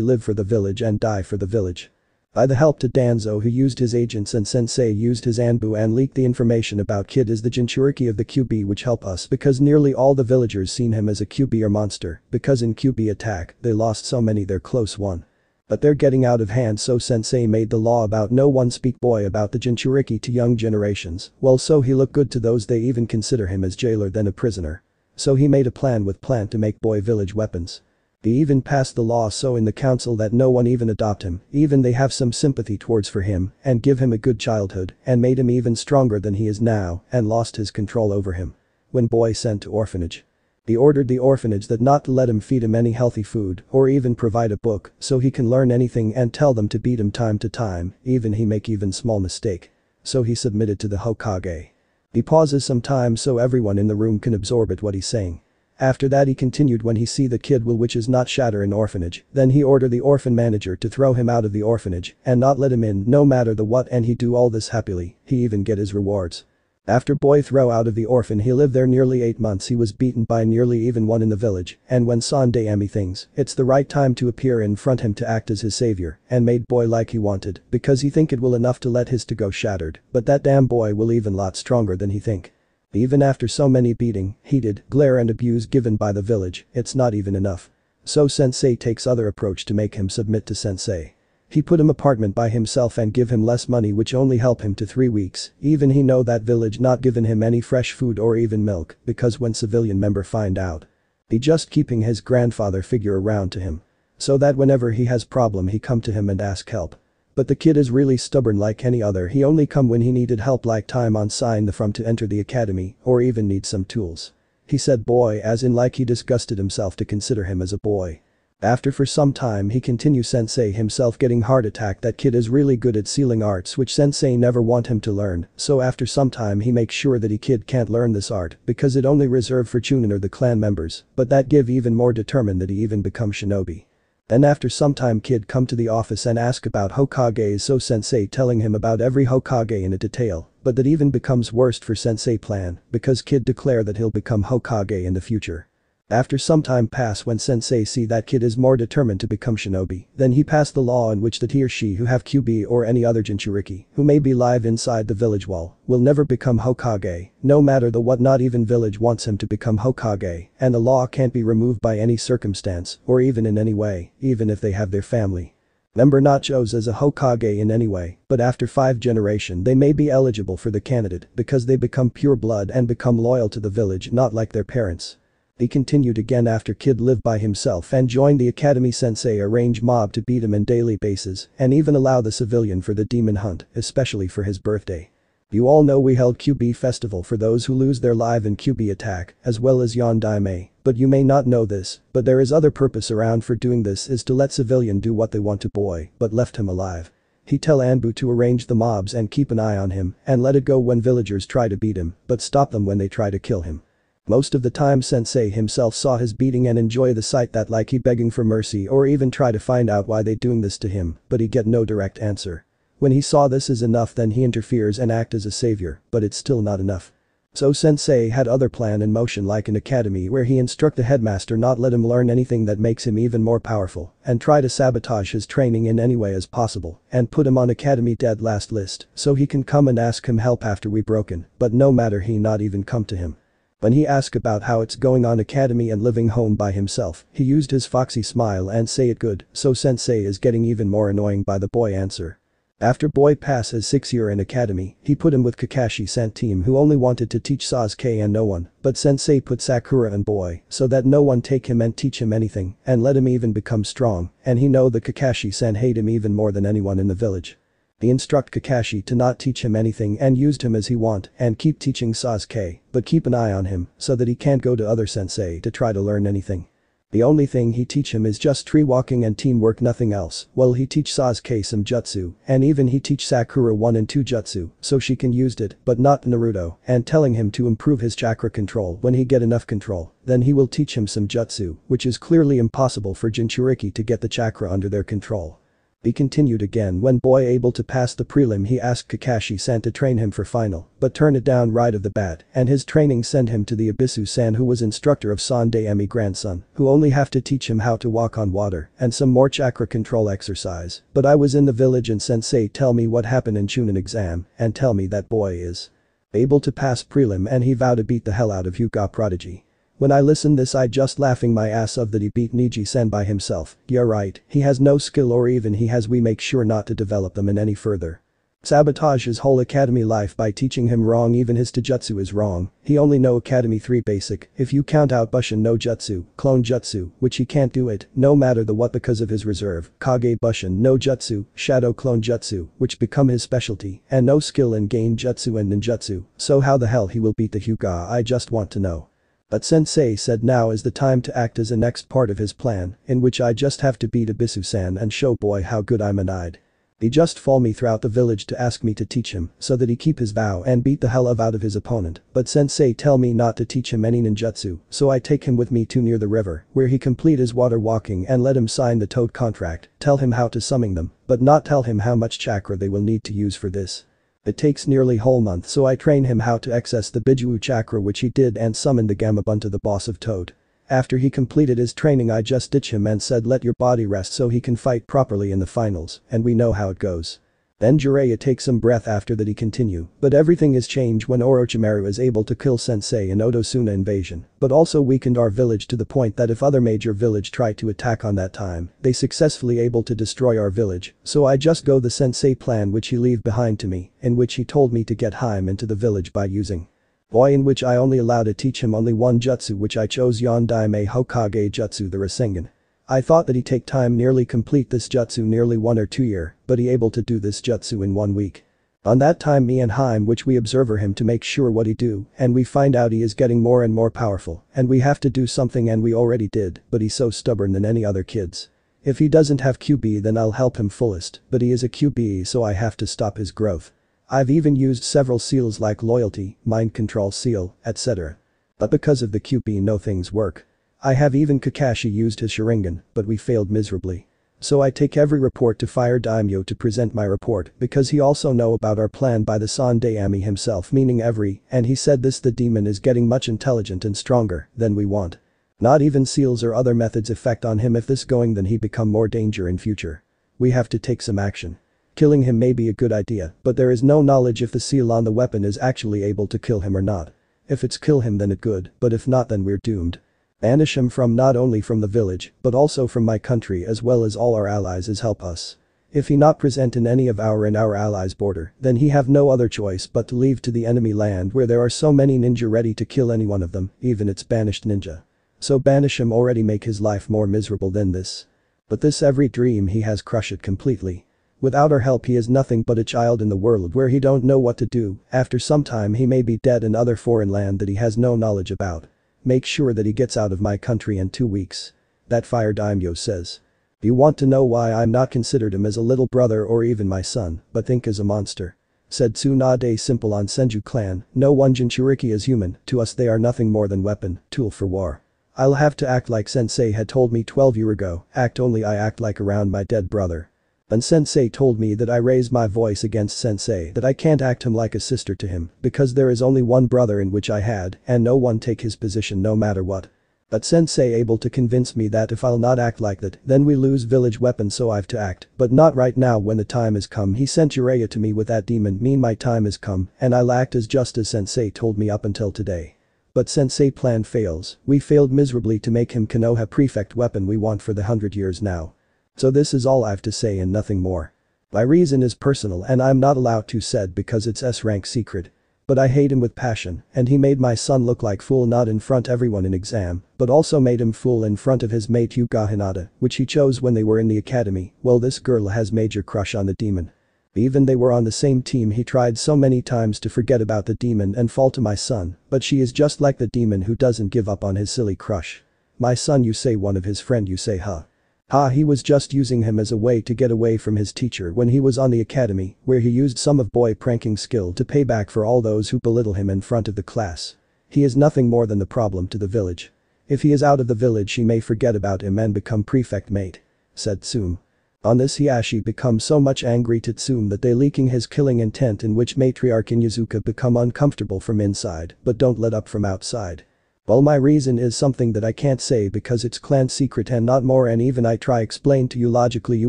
live for the village and die for the village. By the help to Danzo who used his agents and sensei used his Anbu and leaked the information about Kid is the Jinchuriki of the Kyuubi which help us because nearly all the villagers seen him as a Kyuubi or monster because in Kyuubi attack they lost so many their close one. But they're getting out of hand so sensei made the law about no one speak boy about the Jinchuriki to young generations, well so he look good to those they even consider him as jailer than a prisoner. So he made a plan with Plant to make boy village weapons. He even passed the law so in the council that no one even adopt him, even they have some sympathy towards for him and give him a good childhood and made him even stronger than he is now and lost his control over him. When boy sent to orphanage. He ordered the orphanage that not to let him feed him any healthy food or even provide a book so he can learn anything and tell them to beat him time to time, even he make even small mistake. So he submitted to the Hokage. He pauses some time so everyone in the room can absorb it what he's saying. After that he continued when he see the kid will which is not shatter in orphanage, then he order the orphan manager to throw him out of the orphanage and not let him in no matter the what and he do all this happily, he even get his rewards. After boy throw out of the orphan he lived there nearly 8 months he was beaten by nearly even one in the village and when Sandayami thinks it's the right time to appear in front him to act as his savior and made boy like he wanted because he think it will enough to let his to go shattered but that damn boy will even lot stronger than he think. Even after so many beating, heated, glare and abuse given by the village, it's not even enough. So sensei takes other approach to make him submit to sensei. He put him apartment by himself and give him less money which only help him to 3 weeks, even he know that village not given him any fresh food or even milk because when civilian member find out. He just keeping his grandfather figure around to him. So that whenever he has problem he come to him and ask help. But the kid is really stubborn like any other he only come when he needed help like time on sign the from to enter the academy or even need some tools. He said boy as in like he disgusted himself to consider him as a boy. After for some time he continue sensei himself getting heart attack that kid is really good at sealing arts which sensei never want him to learn so after some time he makes sure that he kid can't learn this art because it only reserved for Chunin or the clan members but that give even more determined that he even become shinobi. Then after some time kid come to the office and ask about Hokages so sensei telling him about every Hokage in a detail, but that even becomes worst for sensei plan because kid declare that he'll become Hokage in the future. After some time pass when sensei see that kid is more determined to become shinobi, then he passed the law in which that he or she who have Kyuubi or any other Jinchuriki who may be live inside the village wall will never become Hokage, no matter the what not even village wants him to become Hokage and the law can't be removed by any circumstance or even in any way, even if they have their family member not chose as a Hokage in any way, but after 5 generation they may be eligible for the candidate because they become pure blood and become loyal to the village not like their parents. He continued again after kid lived by himself and joined the academy sensei arrange mob to beat him on daily basis and even allow the civilian for the demon hunt, especially for his birthday. You all know we held Kyuubi festival for those who lose their life in Kyuubi attack as well as Yondaime, but you may not know this, but there is other purpose around for doing this is to let civilian do what they want to boy but left him alive. He tell Anbu to arrange the mobs and keep an eye on him and let it go when villagers try to beat him but stop them when they try to kill him. Most of the time sensei himself saw his beating and enjoy the sight that like he begging for mercy or even try to find out why they doing this to him but he get no direct answer. When he saw this is enough then he interferes and act as a savior but it's still not enough. So sensei had other plan in motion like an academy where he instruct the headmaster not let him learn anything that makes him even more powerful and try to sabotage his training in any way as possible and put him on academy dead last list so he can come and ask him help after we broken but no matter he not even come to him. When he asked about how it's going on academy and living home by himself, he used his foxy smile and say it good, so sensei is getting even more annoying by the boy answer. After boy pass his 6 year in academy, he put him with Kakashi-san team who only wanted to teach Sasuke and no one, but sensei put Sakura and boy so that no one take him and teach him anything and let him even become strong and he know that Kakashi-san hate him even more than anyone in the village. He instruct Kakashi to not teach him anything and used him as he want and keep teaching Sasuke, but keep an eye on him so that he can't go to other sensei to try to learn anything. The only thing he teach him is just tree walking and teamwork, nothing else. Well, he teach Sasuke some jutsu, and even he teach Sakura 1 and 2 jutsu, so she can used it, but not Naruto, and telling him to improve his chakra control when he get enough control, then he will teach him some jutsu, which is clearly impossible for Jinchuriki to get the chakra under their control. He continued again. When boy able to pass the prelim, he asked Kakashi-san to train him for final, but turn it down right of the bat, and his training sent him to the Abisu-san, who was instructor of Sandaime grandson, who only have to teach him how to walk on water and some more chakra control exercise. But I was in the village and sensei tell me what happened in Chunin exam and tell me that boy is able to pass prelim and he vow to beat the hell out of Hyuga prodigy. When I listened this, I just laughing my ass off that he beat Niji-san by himself. Yeah, right, he has no skill, or even he has, we make sure not to develop them in any further. Sabotage his whole academy life by teaching him wrong. Even his Taijutsu is wrong. He only know Academy 3 basic, if you count out Bushin no Jutsu, Clone Jutsu, which he can't do it, no matter the what because of his reserve, Kage Bushin no Jutsu, Shadow Clone Jutsu, which become his specialty, and no skill in Gain Jutsu and Ninjutsu, so how the hell he will beat the Hyuga, I just want to know. But sensei said now is the time to act as a next part of his plan, in which I just have to beat Abisu-san and show boy how good I'm and he just follow me throughout the village to ask me to teach him so that he keep his vow and beat the hell out of his opponent, but sensei tell me not to teach him any ninjutsu, so I take him with me to near the river where he complete his water walking and let him sign the toad contract, tell him how to summon them, but not tell him how much chakra they will need to use for this. It takes nearly whole month, so I train him how to access the Biju chakra, which he did, and summon the Gamabunta, the boss of Toad. After he completed his training, I just ditch him and said let your body rest so he can fight properly in the finals, and we know how it goes. Then Jiraiya takes some breath after that he continue, but everything is changed when Orochimaru is able to kill Sensei in Otosuna invasion, but also weakened our village to the point that if other major village try to attack on that time, they successfully able to destroy our village, so I just go the Sensei plan which he leave behind to me, in which he told me to get Haim into the village by using boy, in which I only allowed to teach him only one jutsu, which I chose Yondaime Hokage Jutsu, the Rasengan. I thought that he take time nearly complete this jutsu nearly 1 or 2 year, but he able to do this jutsu in 1 week. On that time me and Haim which we observer him to make sure what he do, and we find out he is getting more and more powerful, and we have to do something, and we already did, but he's so stubborn than any other kids. If he doesn't have QB then I'll help him fullest, but he is a QB, so I have to stop his growth. I've even used several seals like loyalty, mind control seal, etc. But because of the QB no things work. I have even Kakashi used his Sharingan, but we failed miserably. So I take every report to Fire Daimyo to present my report, because he also know about our plan by the Sandaime himself, meaning every, and he said this the demon is getting much intelligent and stronger than we want. Not even seals or other methods effect on him. If this going then he become more danger in future. We have to take some action. Killing him may be a good idea, but there is no knowledge if the seal on the weapon is actually able to kill him or not. If it's kill him then it good, but if not then we're doomed. Banish him from not only from the village, but also from my country as well as all our allies is help us. If he not present in any of our and our allies' border, then he have no other choice but to leave to the enemy land where there are so many ninja ready to kill any one of them, even its banished ninja. So banish him already make his life more miserable than this. But this every dream he has crush it completely. Without our help he is nothing but a child in the world where he don't know what to do, after some time he may be dead in other foreign land that he has no knowledge about. Make sure that he gets out of my country in 2 weeks. That Fire Daimyo says. You want to know why I'm not considered him as a little brother or even my son, but think as a monster. Said Tsunade simple on Senju clan, no one Jinchuriki is human, to us they are nothing more than weapon, tool for war. I'll have to act like sensei had told me 12 years ago, act only I act like around my dead brother. And sensei told me that I raise my voice against sensei, that I can't act him like a sister to him, because there is only one brother in which I had, and no one take his position no matter what. But sensei able to convince me that if I'll not act like that, then we lose village weapon, so I've to act, but not right now when the time has come. He sent Jiraiya to me with that demon, mean my time has come, and I'll act as just as sensei told me up until today. But sensei plan fails, we failed miserably to make him Konoha prefect weapon we want for the 100 years now. So this is all I've to say and nothing more. My reason is personal and I'm not allowed to said because it's S-rank secret. But I hate him with passion, and he made my son look like fool not in front everyone in exam, but also made him fool in front of his mate Hyuga Hinata, which he chose when they were in the academy. Well, this girl has major crush on the demon. Even they were on the same team, he tried so many times to forget about the demon and fall to my son, but she is just like the demon who doesn't give up on his silly crush. My son, you say, one of his friend, you say, huh? Ha, he was just using him as a way to get away from his teacher when he was on the academy, where he used some of boy pranking skill to pay back for all those who belittle him in front of the class. He is nothing more than the problem to the village. If he is out of the village, he may forget about him and become prefect mate," said Tsume. On this, Hiashi becomes so much angry to Tsume that they leaking his killing intent, in which matriarch Inyazuka become uncomfortable from inside but don't let up from outside. "Well, my reason is something that I can't say because it's clan secret and not more, and even I try explain to you logically you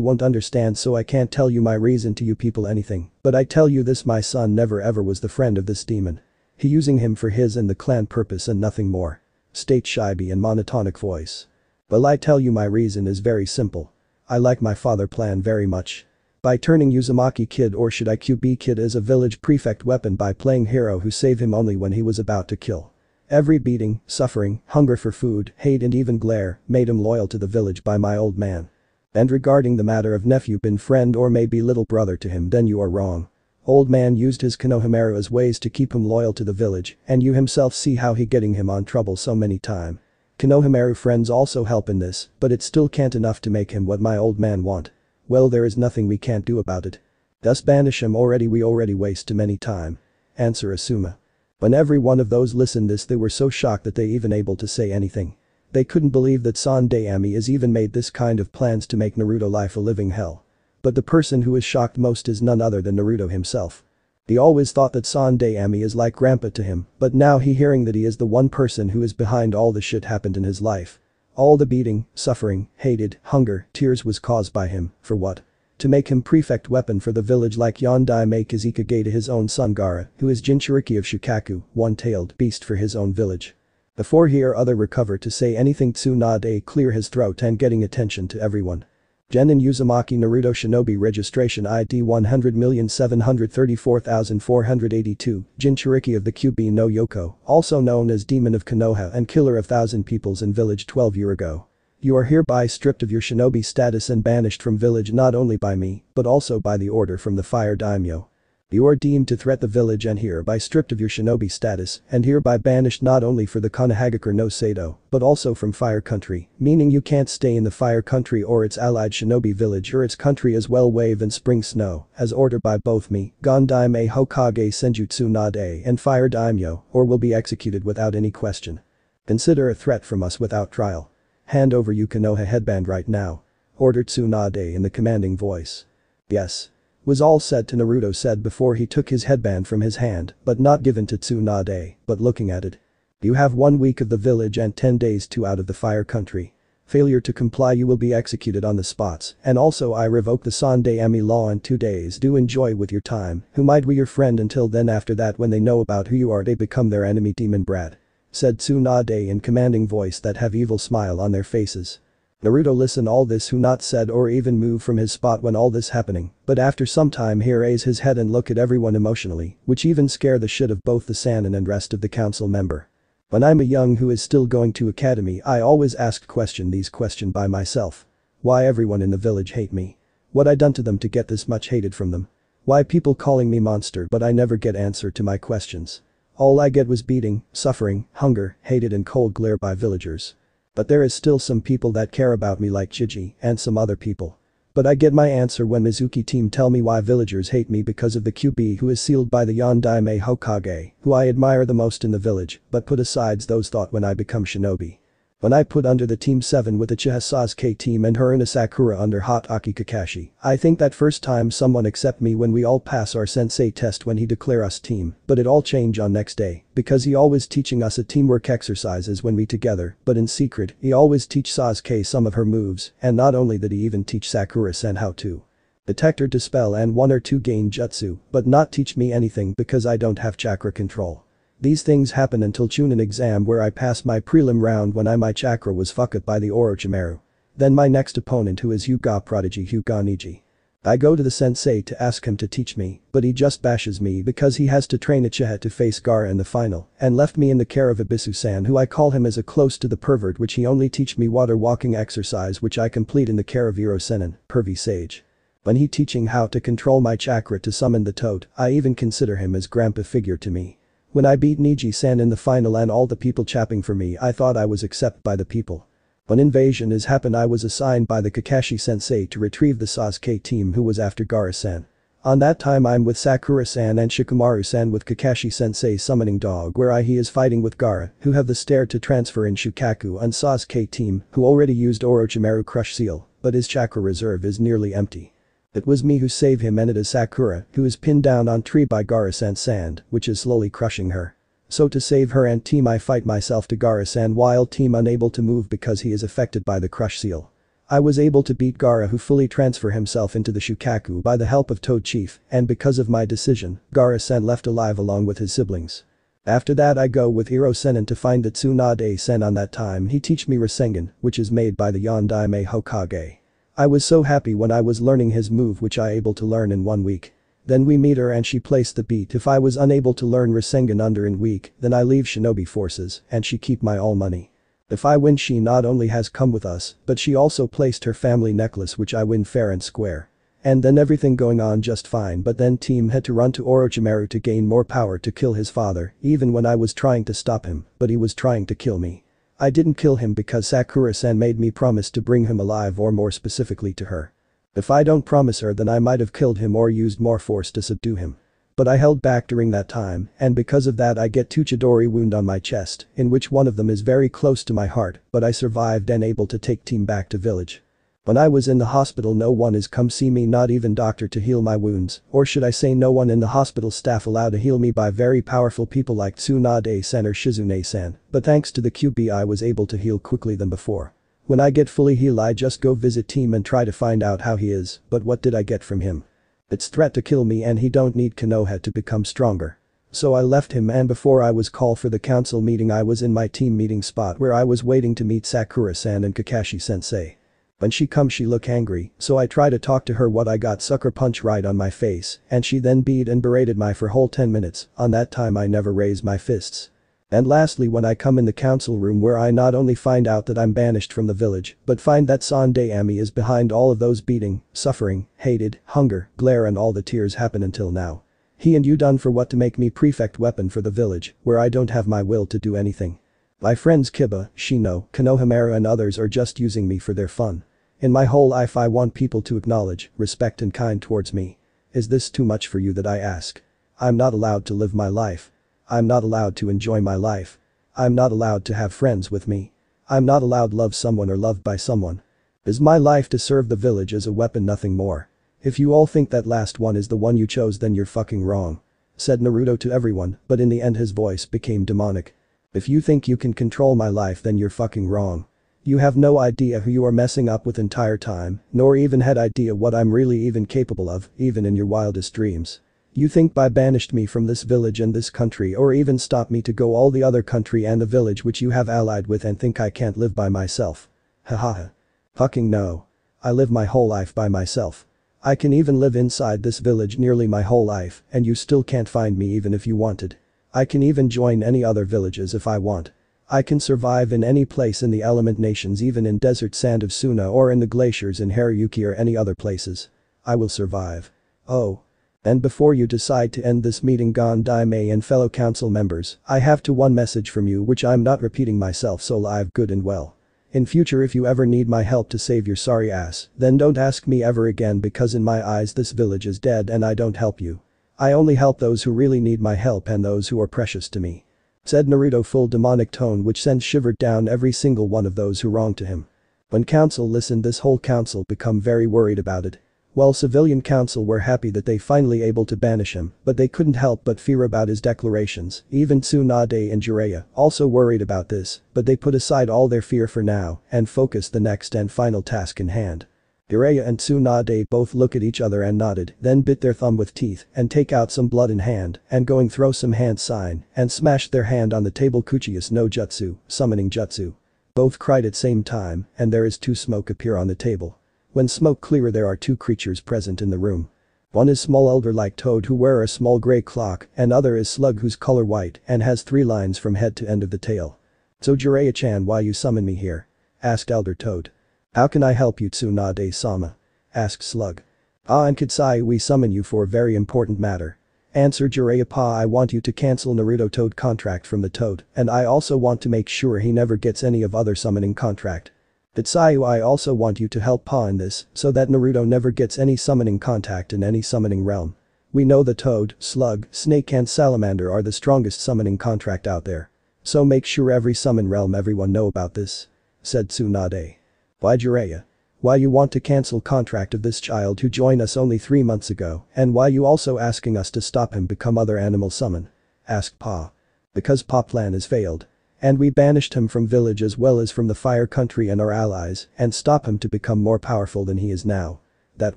won't understand, so I can't tell you my reason to you people anything, but I tell you this: my son never ever was the friend of this demon. He using him for his and the clan purpose and nothing more," states Shibi in monotonic voice. "Well, I tell you my reason is very simple. I like my father plan very much. By turning Uzumaki Kid, or should I QB Kid, as a village prefect weapon by playing hero who save him only when he was about to kill. Every beating, suffering, hunger for food, hate and even glare made him loyal to the village by my old man. And regarding the matter of nephew been friend or maybe little brother to him, then you are wrong. Old man used his Konohamaru as ways to keep him loyal to the village, and you himself see how he getting him on trouble so many time. Konohamaru friends also help in this, but it still can't enough to make him what my old man want. Well, there is nothing we can't do about it. Thus banish him already, we already waste too many time," answer Asuma. When every one of those listened this, they were so shocked that they even able to say anything. They couldn't believe that Sandaime has even made this kind of plans to make Naruto life a living hell. But the person who is shocked most is none other than Naruto himself. He always thought that Sandaime is like grandpa to him, but now he hearing that he is the one person who is behind all the shit happened in his life. All the beating, suffering, hated, hunger, tears was caused by him, for what? To make him prefect weapon for the village, like Yondai make Izikage to his own son Gaara, who is Jinchuriki of Shukaku, one-tailed beast for his own village. Before he or other recover to say anything, Tsunade clear his throat and getting attention to everyone. Genin Uzumaki Naruto Shinobi registration ID 100,734,482, Jinchuriki of the QB no Yoko, also known as Demon of Konoha and killer of thousand peoples in village 12 years ago. You are hereby stripped of your shinobi status and banished from village, not only by me, but also by the order from the Fire Daimyo. You are deemed to threat the village and hereby stripped of your shinobi status and hereby banished not only for the Konohagakure no Sado, but also from Fire Country, meaning you can't stay in the Fire Country or its allied shinobi village or its country as well. Wave and Spring Snow, as ordered by both me, Gondaime Hokage Senjutsu Nade and Fire Daimyo, or will be executed without any question. Consider a threat from us without trial. Hand over your Konoha headband right now," ordered Tsunade in the commanding voice. "Yes," was all said to Naruto said before he took his headband from his hand, but not given to Tsunade, but looking at it. "You have 1 week of the village and 10 days to out of the Fire Country. Failure to comply, you will be executed on the spots, and also I revoke the Sandaime law in 2 days. Do enjoy with your time, who might be your friend until then. After that, when they know about who you are, they become their enemy, demon brat," said Tsunade in commanding voice that have evil smile on their faces. Naruto listen all this, who not said or even move from his spot when all this happening, but after some time he raise his head and look at everyone emotionally, which even scare the shit of both the Sannin and rest of the council member. When I'm a young who is still going to academy, I always asked these question by myself. Why everyone in the village hate me? What I done to them to get this much hated from them? Why people calling me monster, but I never get answer to my questions. All I get was beating, suffering, hunger, hated and cold glare by villagers. But there is still some people that care about me like Chiji and some other people. But I get my answer when Mizuki team tell me why villagers hate me, because of the QB who is sealed by the Yondaime Hokage, who I admire the most in the village, but put aside those thought when I become shinobi. When I put under the team 7 with the Uchiha Sasuke team and Haruna Sakura under Hot Aki Kakashi, I think that first time someone accept me when we all pass our sensei test when he declare us team, but it all change on next day, because he always teaching us a teamwork exercises when we together, but in secret, he always teach Sasuke some of her moves, and not only that, he even teach Sakura-sen how to detect or dispel and 1 or 2 gain jutsu, but not teach me anything because I don't have chakra control. These things happen until Chunin exam, where I passed my prelim round when my chakra was fucked by the Orochimaru. Then my next opponent, who is Hyuga prodigy Hyuga Niji. I go to the sensei to ask him to teach me, but he just bashes me because he has to train Uchiha to face Gaara in the final, and left me in the care of Abisu-san, who I call him as a close to the pervert, which he only teach me water walking exercise, which I complete in the care of Iro Senin, pervy sage. When he teaching how to control my chakra to summon the toad, I even consider him as grandpa figure to me. When I beat Niji-san in the final and all the people chapping for me, I thought I was accepted by the people. When invasion is happened I was assigned by the Kakashi-sensei to retrieve the Sasuke team who was after Gaara-san. On that time I'm with Sakura-san and Shikamaru-san with Kakashi-sensei summoning dog where he is fighting with Gaara who have the stair to transfer in Shukaku and Sasuke team who already used Orochimaru Crush Seal, but his chakra reserve is nearly empty. It was me who saved him and it is Sakura who is pinned down on tree by Gaara-san's sand which is slowly crushing her. So to save her and team I fight myself to Gaara-san while team unable to move because he is affected by the Crush Seal. I was able to beat Gaara who fully transfer himself into the Shukaku by the help of Toad Chief and because of my decision, Gaara-san left alive along with his siblings. After that I go with Iro Sennin to find the Tsunade-sen on that time he teach me Rasengan which is made by the Yondaime Hokage. I was so happy when I was learning his move which I able to learn in 1 week. Then we meet her and she placed the beat if I was unable to learn Rasengan under in week then I leave shinobi forces and she keep my all money. If I win she not only has come with us but she also placed her family necklace which I win fair and square. And then everything going on just fine but then team had to run to Orochimaru to gain more power to kill his father even when I was trying to stop him but he was trying to kill me. I didn't kill him because Sakura-san made me promise to bring him alive or more specifically to her. If I don't promise her then I might have killed him or used more force to subdue him. But I held back during that time and because of that I get 2 Chidori wound on my chest in which one of them is very close to my heart but I survived and able to take team back to village. When I was in the hospital no one is come see me not even doctor to heal my wounds or should I say no one in the hospital staff allowed to heal me by very powerful people like Tsunade-san or Shizune-san but thanks to the QB I was able to heal quickly than before. When I get fully healed I just go visit team and try to find out how he is but what did I get from him? It's threat to kill me and he don't need Konoha to become stronger. So I left him and before I was called for the council meeting I was in my team meeting spot where I was waiting to meet Sakura-san and Kakashi-sensei. When she come she look angry so I try to talk to her what I got sucker punch right on my face and she then beat and berated me for whole 10 minutes, on that time I never raised my fists. And lastly when I come in the council room where I not only find out that I'm banished from the village but find that Sandaime is behind all of those beating, suffering, hated, hunger, glare and all the tears happen until now. He and you done for what to make me prefect weapon for the village where I don't have my will to do anything. My friends Kiba, Shino, Konohamaru and others are just using me for their fun. In my whole life I want people to acknowledge, respect and kind towards me. Is this too much for you that I ask? I'm not allowed to live my life. I'm not allowed to enjoy my life. I'm not allowed to have friends with me. I'm not allowed to love someone or loved by someone. Is my life to serve the village as a weapon nothing more? If you all think that last one is the one you chose then you're fucking wrong. Said Naruto to everyone but in the end his voice became demonic. If you think you can control my life then you're fucking wrong. You have no idea who you are messing up with entire time, nor even had idea what I'm really even capable of, even in your wildest dreams. You think by banished me from this village and this country or even stop me to go all the other country and the village which you have allied with and think I can't live by myself. Hahaha. Fucking no. I live my whole life by myself. I can even live inside this village nearly my whole life and you still can't find me even if you wanted. I can even join any other villages if I want. I can survive in any place in the element nations even in desert sand of Suna or in the glaciers in Haruki or any other places. I will survive. Oh. And before you decide to end this meeting Gondaime and fellow council members, I have one message from you which I'm not repeating myself so live good and well. In future if you ever need my help to save your sorry ass, then don't ask me ever again because in my eyes this village is dead and I don't help you. I only help those who really need my help and those who are precious to me. Said Naruto full demonic tone which sent shivered down every single one of those who wronged to him. When council listened this whole council become very worried about it. While civilian council were happy that they finally able to banish him but they couldn't help but fear about his declarations, even Tsunade and Jiraiya also worried about this but they put aside all their fear for now and focused the next and final task in hand. Jiraiya and Tsunade both look at each other and nodded, then bit their thumb with teeth and take out some blood in hand and going throw some hand sign and smash their hand on the table Kuchius no Jutsu, summoning jutsu. Both cried at same time and there is 2 smoke appear on the table. When smoke clear there are 2 creatures present in the room. One is small elder like Toad who wear a small grey cloak and other is Slug whose color white and has 3 lines from head to end of the tail. So Jiraiya-chan why you summon me here? Asked elder Toad. How can I help you Tsunade-sama? Asked Slug. And Kitsai we summon you for a very important matter. Answered Jiraiya-pa I want you to cancel Naruto Toad contract from the Toad and I also want to make sure he never gets any of other summoning contract. Bitsayu, I also want you to help Pa in this so that Naruto never gets any summoning contact in any summoning realm. We know the Toad, Slug, Snake and Salamander are the strongest summoning contract out there. So make sure every summon realm everyone know about this," said Tsunade. "Why, Jiraiya? Why you want to cancel contract of this child who joined us only 3 months ago, and why you also asking us to stop him become other animal summon?" asked Pa. "Because Pa plan has failed. And we banished him from village as well as from the fire country and our allies and stop him to become more powerful than he is now. That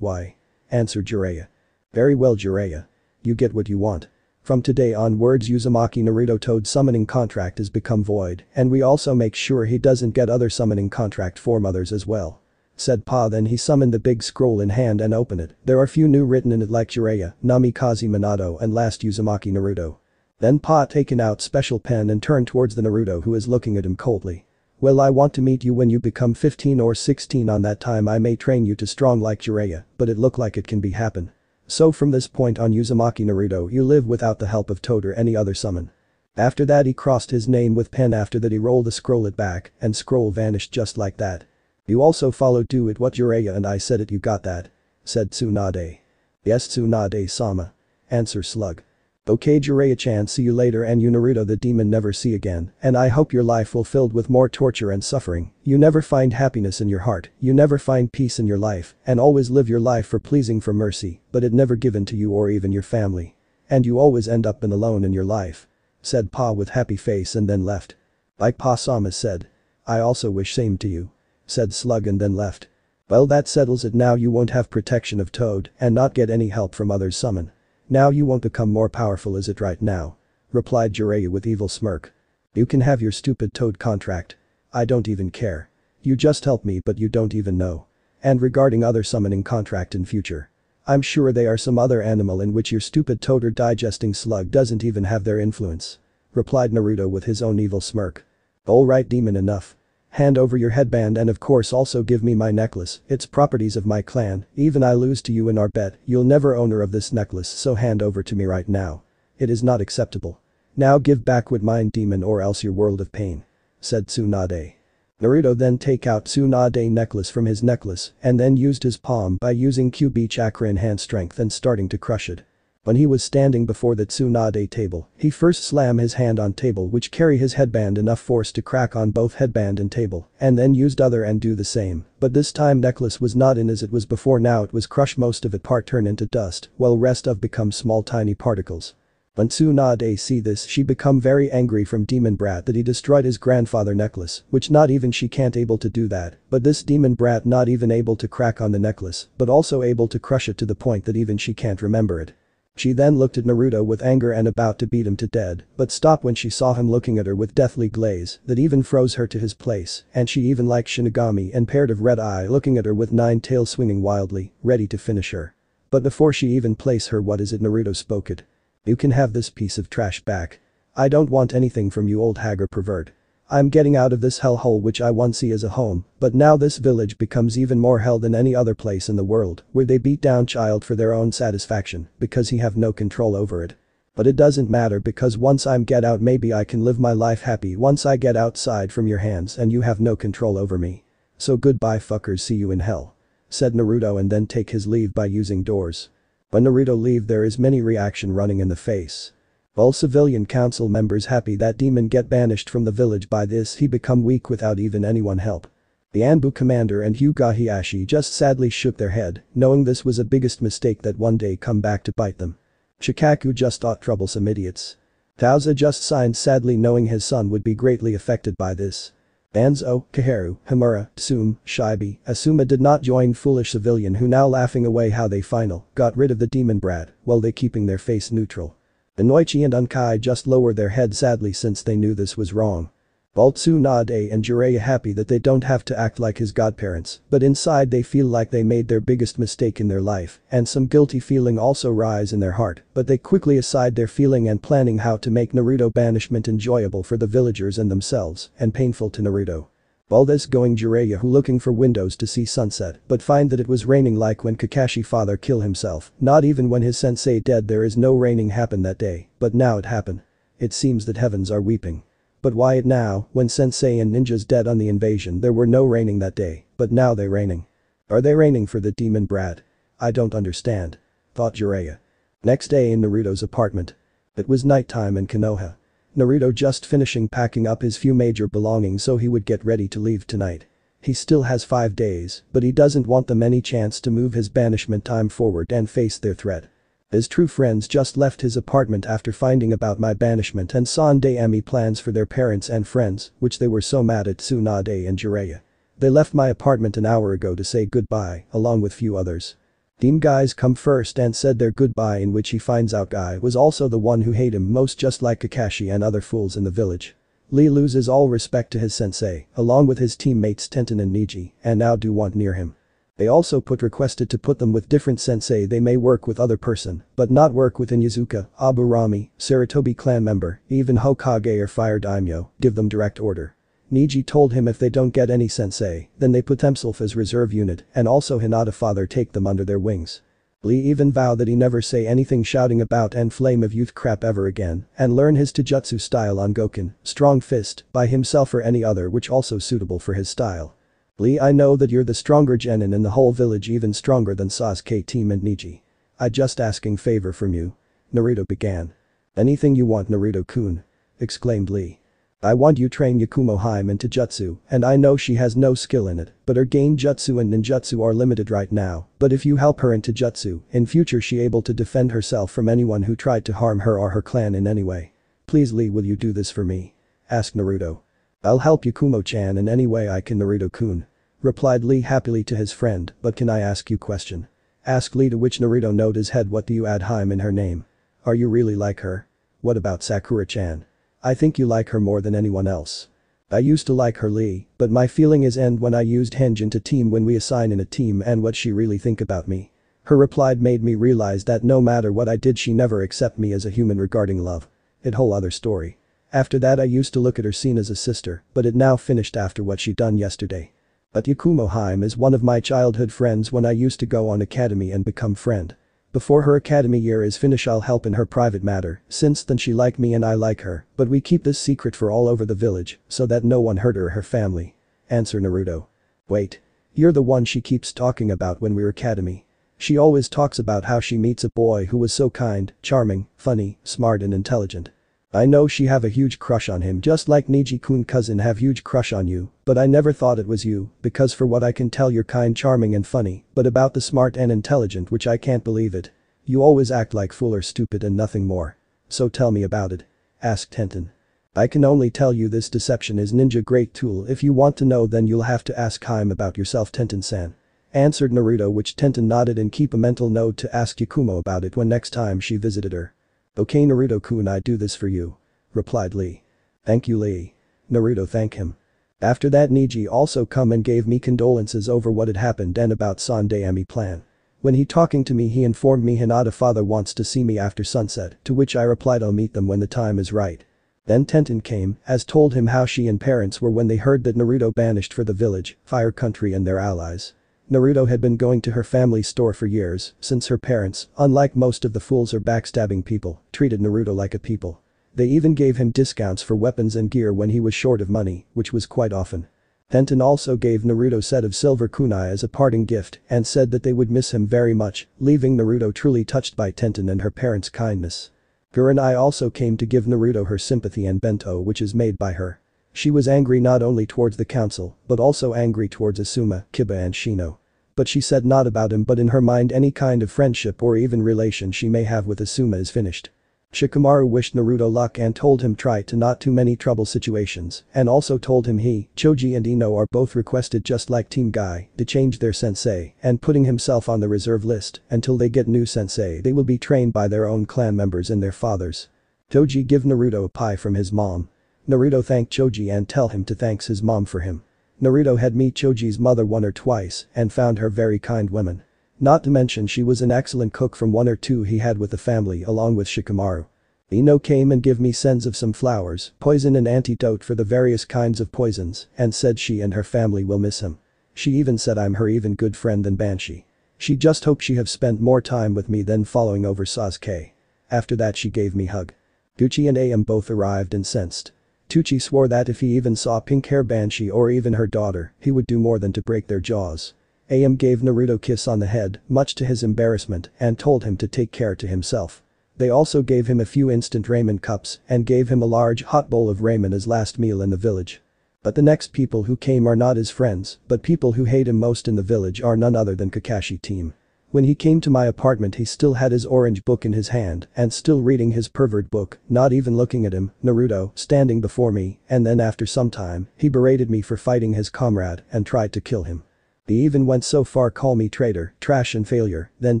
why," answered Jiraiya. "Very well, Jiraiya. You get what you want. From today onwards Uzumaki Naruto Toad summoning contract has become void and we also make sure he doesn't get other summoning contract for mothers as well," said Pa. Then he summoned the big scroll in hand and opened it. There are few new written in it like Jiraiya, Namikaze Minato and last Uzumaki Naruto. Then Pa taken out special pen and turned towards the Naruto who is looking at him coldly. "Well, I want to meet you when you become 15 or 16. On that time I may train you to strong like Jiraiya, but it look like it can be happen. So from this point on Uzumaki Naruto you live without the help of Toad or any other summon." After that he crossed his name with pen. After that he rolled the scroll it back and scroll vanished just like that. "You also follow do it what Jiraiya and I said it, you got that?" said Tsunade. "Yes Tsunade-sama," answered Slug. "Okay Jiraiya-chan, see you later and you Naruto the demon never see again and I hope your life will filled with more torture and suffering, you never find happiness in your heart, you never find peace in your life and always live your life for pleasing for mercy but it never given to you or even your family. And you always end up alone in your life," said Pa with happy face and then left. "Like Pa-sama said. I also wish same to you," said Slug and then left. "Well, that settles it. Now you won't have protection of Toad and not get any help from others summon. Now you won't become more powerful, is it right now?" replied Jiraiya with evil smirk. "You can have your stupid Toad contract. I don't even care. You just help me but you don't even know. And regarding other summoning contract in future, I'm sure they are some other animal in which your stupid Toad or digesting slug doesn't even have their influence," replied Naruto with his own evil smirk. "Alright demon, enough. Hand over your headband and of course also give me my necklace, it's properties of my clan, even I lose to you in our bet, you'll never owner of this necklace, so hand over to me right now. It is not acceptable. Now give back with mine demon or else your world of pain," said Tsunade. Naruto then take out Tsunade necklace from his necklace and then used his palm by using QB chakra in hand strength and starting to crush it. When he was standing before the Tsunade table, he first slam his hand on table which carry his headband enough force to crack on both headband and table and then used other and do the same, but this time necklace was not in as it was before. Now it was crushed, most of it part turn into dust while rest of become small tiny particles. When Tsunade see this she become very angry from demon brat that he destroyed his grandfather necklace, which not even she can't able to do that, but this demon brat not even able to crack on the necklace but also able to crush it to the point that even she can't remember it. She then looked at Naruto with anger and about to beat him to death, but stopped when she saw him looking at her with deathly glaze that even froze her to his place, and she even like Shinigami and paired of red eye looking at her with 9 tails swinging wildly, ready to finish her. But before she even place her, what is it Naruto spoke it? "You can have this piece of trash back. I don't want anything from you old hag or pervert. I'm getting out of this hellhole which I once see as a home, but now this village becomes even more hell than any other place in the world where they beat down child for their own satisfaction because he have no control over it. But it doesn't matter because once I'm get out maybe I can live my life happy once I get outside from your hands and you have no control over me. So goodbye fuckers, see you in hell," said Naruto and then take his leave by using doors. When Naruto leave there is many reaction running in the face. All civilian council members happy that demon get banished from the village. By this he become weak without even anyone help. The Anbu commander and Hyuga Hiashi just sadly shook their head, knowing this was a biggest mistake that one day come back to bite them. Shikaku just thought troublesome idiots. Tauza just signed sadly knowing his son would be greatly affected by this. Banzo, Kaharu, Himura, Tsume, Shibi, Asuma did not join foolish civilian who now laughing away how they final got rid of the demon brat while they keeping their face neutral. Inoichi and Unkai just lowered their head sadly since they knew this was wrong. Tsunade and Jiraiya happy that they don't have to act like his godparents, but inside they feel like they made their biggest mistake in their life and some guilty feeling also rise in their heart, but they quickly aside their feeling and planning how to make Naruto banishment enjoyable for the villagers and themselves and painful to Naruto. All this going Jiraiya who looking for windows to see sunset but find that it was raining like when Kakashi father kill himself, not even when his sensei dead there is no raining happen that day, but now it happen. It seems that heavens are weeping. But why it now, when sensei and ninjas dead on the invasion there were no raining that day, but now they raining. Are they raining for the demon brat? I don't understand. Thought Jiraiya. Next day in Naruto's apartment. It was nighttime in Konoha. Naruto just finishing packing up his few major belongings so he would get ready to leave tonight. He still has 5 days, but he doesn't want them any chance to move his banishment time forward and face their threat. His true friends just left his apartment after finding about my banishment and Sandai Ami plans for their parents and friends, which they were so mad at Tsunade and Jiraiya. They left my apartment an hour ago to say goodbye, along with few others. Team Guys come first and said their goodbye, in which he finds out Guy was also the one who hate him most, just like Kakashi and other fools in the village. Lee loses all respect to his sensei, along with his teammates Tenten and Neji, and now do want near him. They also requested to put them with different sensei. They may work with other person, but not work with Inyazuka, Aburami, Sarutobi clan member, even Hokage or Fire Daimyo, give them direct order. Neji told him if they don't get any sensei, then they put themselves as reserve unit and also Hinata father take them under their wings. Lee even vowed that he never say anything shouting about and flame of youth crap ever again and learn his taijutsu style on Goken, strong fist, by himself or any other which also suitable for his style. Lee, I know that you're the stronger genin in the whole village, even stronger than Sasuke team and Neji. I just asking favor from you. Naruto began. Anything you want, Naruto-kun. Exclaimed Lee. I want you train Yakumo Hime in taijutsu, and I know she has no skill in it, but her gain jutsu and ninjutsu are limited right now, but if you help her in taijutsu, in future she able to defend herself from anyone who tried to harm her or her clan in any way. Please Lee, will you do this for me? Asked Naruto. I'll help Yakumo-chan in any way I can, Naruto-kun. Replied Lee happily to his friend, but can I ask you question? Asked Lee, to which Naruto nodded his head. What do you add Hime in her name? Are you really like her? What about Sakura-chan? I think you like her more than anyone else. I used to like her, Lee, but my feeling is end when I used Henjin to team when we assign in a team and what she really think about me. Her reply made me realize that no matter what I did she never accept me as a human regarding love. It whole other story. After that I used to look at her seen as a sister, but it now finished after what she done yesterday. But Yakumo Hime is one of my childhood friends when I used to go on academy and become friend. Before her academy year is finished I'll help in her private matter, since then she like me and I like her, but we keep this secret for all over the village, so that no one hurt her or her family. Answer Naruto. Wait. You're the one she keeps talking about when we're academy. She always talks about how she meets a boy who was so kind, charming, funny, smart and intelligent. I know she have a huge crush on him just like Neji-kun cousin have huge crush on you, but I never thought it was you, because for what I can tell you're kind, charming and funny, but about the smart and intelligent which I can't believe it. You always act like fool or stupid and nothing more. So tell me about it. Asked Tenten. I can only tell you this deception is ninja great tool. If you want to know then you'll have to ask Hime about yourself, Tenten-san. Answered Naruto, which Tenten nodded and keep a mental note to ask Yakumo about it when next time she visited her. Okay Naruto-kun, I do this for you. Replied Lee. Thank you Lee. Naruto thank him. After that Neji also come and gave me condolences over what had happened and about Sandai Ami plan. When he talking to me he informed me Hinata father wants to see me after sunset, to which I replied I'll meet them when the time is right. Then Tenten came, as told him how she and parents were when they heard that Naruto banished for the village, Fire Country and their allies. Naruto had been going to her family store for years, since her parents, unlike most of the fools or backstabbing people, treated Naruto like a people. They even gave him discounts for weapons and gear when he was short of money, which was quite often. Tenten also gave Naruto a set of silver kunai as a parting gift and said that they would miss him very much, leaving Naruto truly touched by Tenten and her parents' kindness. Guranai also came to give Naruto her sympathy and bento which is made by her. She was angry not only towards the council, but also angry towards Asuma, Kiba and Shino. But she said not about him, but in her mind any kind of friendship or even relation she may have with Asuma is finished. Shikamaru wished Naruto luck and told him try to not too many trouble situations and also told him he, Choji and Ino are both requested just like Team Guy to change their sensei and putting himself on the reserve list until they get new sensei they will be trained by their own clan members and their fathers. Choji give Naruto a pie from his mom. Naruto thanked Choji and tell him to thanks his mom for him. Naruto had meet Choji's mother one or twice and found her very kind woman. Not to mention she was an excellent cook from one or two he had with the family along with Shikamaru. Ino came and give me sends of some flowers, poison and antidote for the various kinds of poisons and said she and her family will miss him. She even said I'm her even good friend than Banshee. She just hoped she have spent more time with me than following over Sasuke. After that she gave me hug. Gucci and Am both arrived incensed. Tucci swore that if he even saw pink hair Banshee or even her daughter, he would do more than to break their jaws. AM gave Naruto a kiss on the head, much to his embarrassment, and told him to take care to himself. They also gave him a few instant ramen cups and gave him a large hot bowl of ramen as last meal in the village. But the next people who came are not his friends, but people who hate him most in the village are none other than Kakashi team. When he came to my apartment he still had his orange book in his hand and still reading his pervert book, not even looking at him, Naruto, standing before me, and then after some time, he berated me for fighting his comrade and tried to kill him. He even went so far call me traitor, trash and failure, then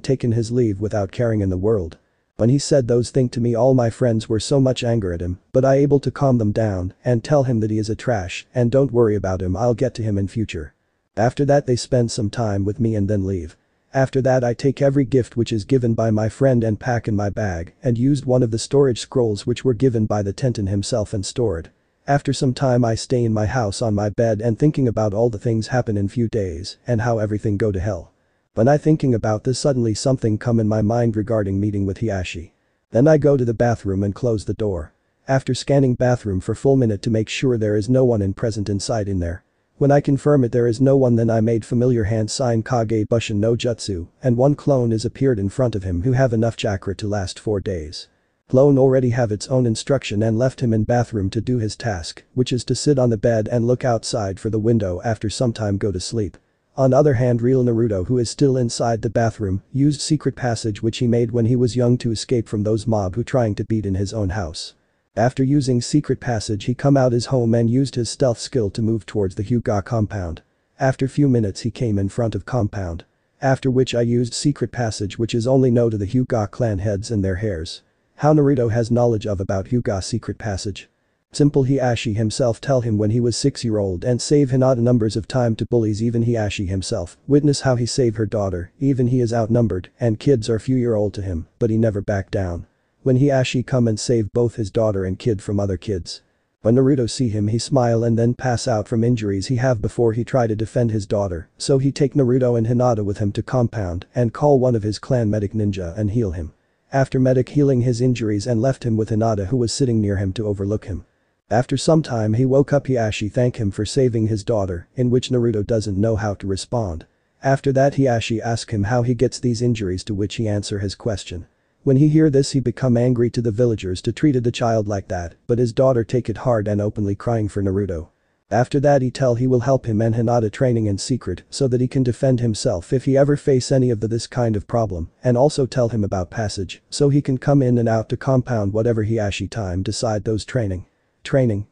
taken his leave without caring in the world. When he said those things to me all my friends were so much anger at him, but I able to calm them down and tell him that he is a trash and don't worry about him, I'll get to him in future. After that they spend some time with me and then leave. After that I take every gift which is given by my friend and pack in my bag and used one of the storage scrolls which were given by the Tenten himself and stored. After some time I stay in my house on my bed and thinking about all the things happen in few days and how everything go to hell. When I thinking about this suddenly something come in my mind regarding meeting with Hiashi. Then I go to the bathroom and close the door. After scanning bathroom for full minute to make sure there is no one in present inside in there. When I confirm it there is no one then I made familiar hand sign Kage Bushin no Jutsu and one clone is appeared in front of him who have enough chakra to last 4 days. Clone already have its own instruction and left him in bathroom to do his task, which is to sit on the bed and look outside for the window after some time go to sleep. On other hand real Naruto who is still inside the bathroom used secret passage which he made when he was young to escape from those mob who trying to beat in his own house. After using secret passage he come out his home and used his stealth skill to move towards the Hyuga compound. After few minutes he came in front of compound. After which I used secret passage which is only known to the Hyuga clan heads and their heirs. How Naruto has knowledge of about Hyuga secret passage. Simple Hiashi himself tell him when he was 6-year-old and save Hinata numbers of time to bullies even Hiashi himself, witness how he save her daughter, even he is outnumbered and kids are few-year-old to him, but he never back down. When Hiashi come and save both his daughter and kid from other kids. When Naruto see him he smile and then pass out from injuries he have before he try to defend his daughter, so he take Naruto and Hinata with him to compound and call one of his clan medic ninja and heal him. After medic healing his injuries and left him with Hinata who was sitting near him to overlook him. After some time he woke up Hiashi thank him for saving his daughter, in which Naruto doesn't know how to respond. After that Hiashi ask him how he gets these injuries to which he answer his question. When he hear this he become angry to the villagers to treated the child like that, but his daughter take it hard and openly crying for Naruto. After that he tell he will help him and Hinata training in secret so that he can defend himself if he ever face any of this kind of problem and also tell him about passage so he can come in and out to compound whatever Hiashi time decide those training.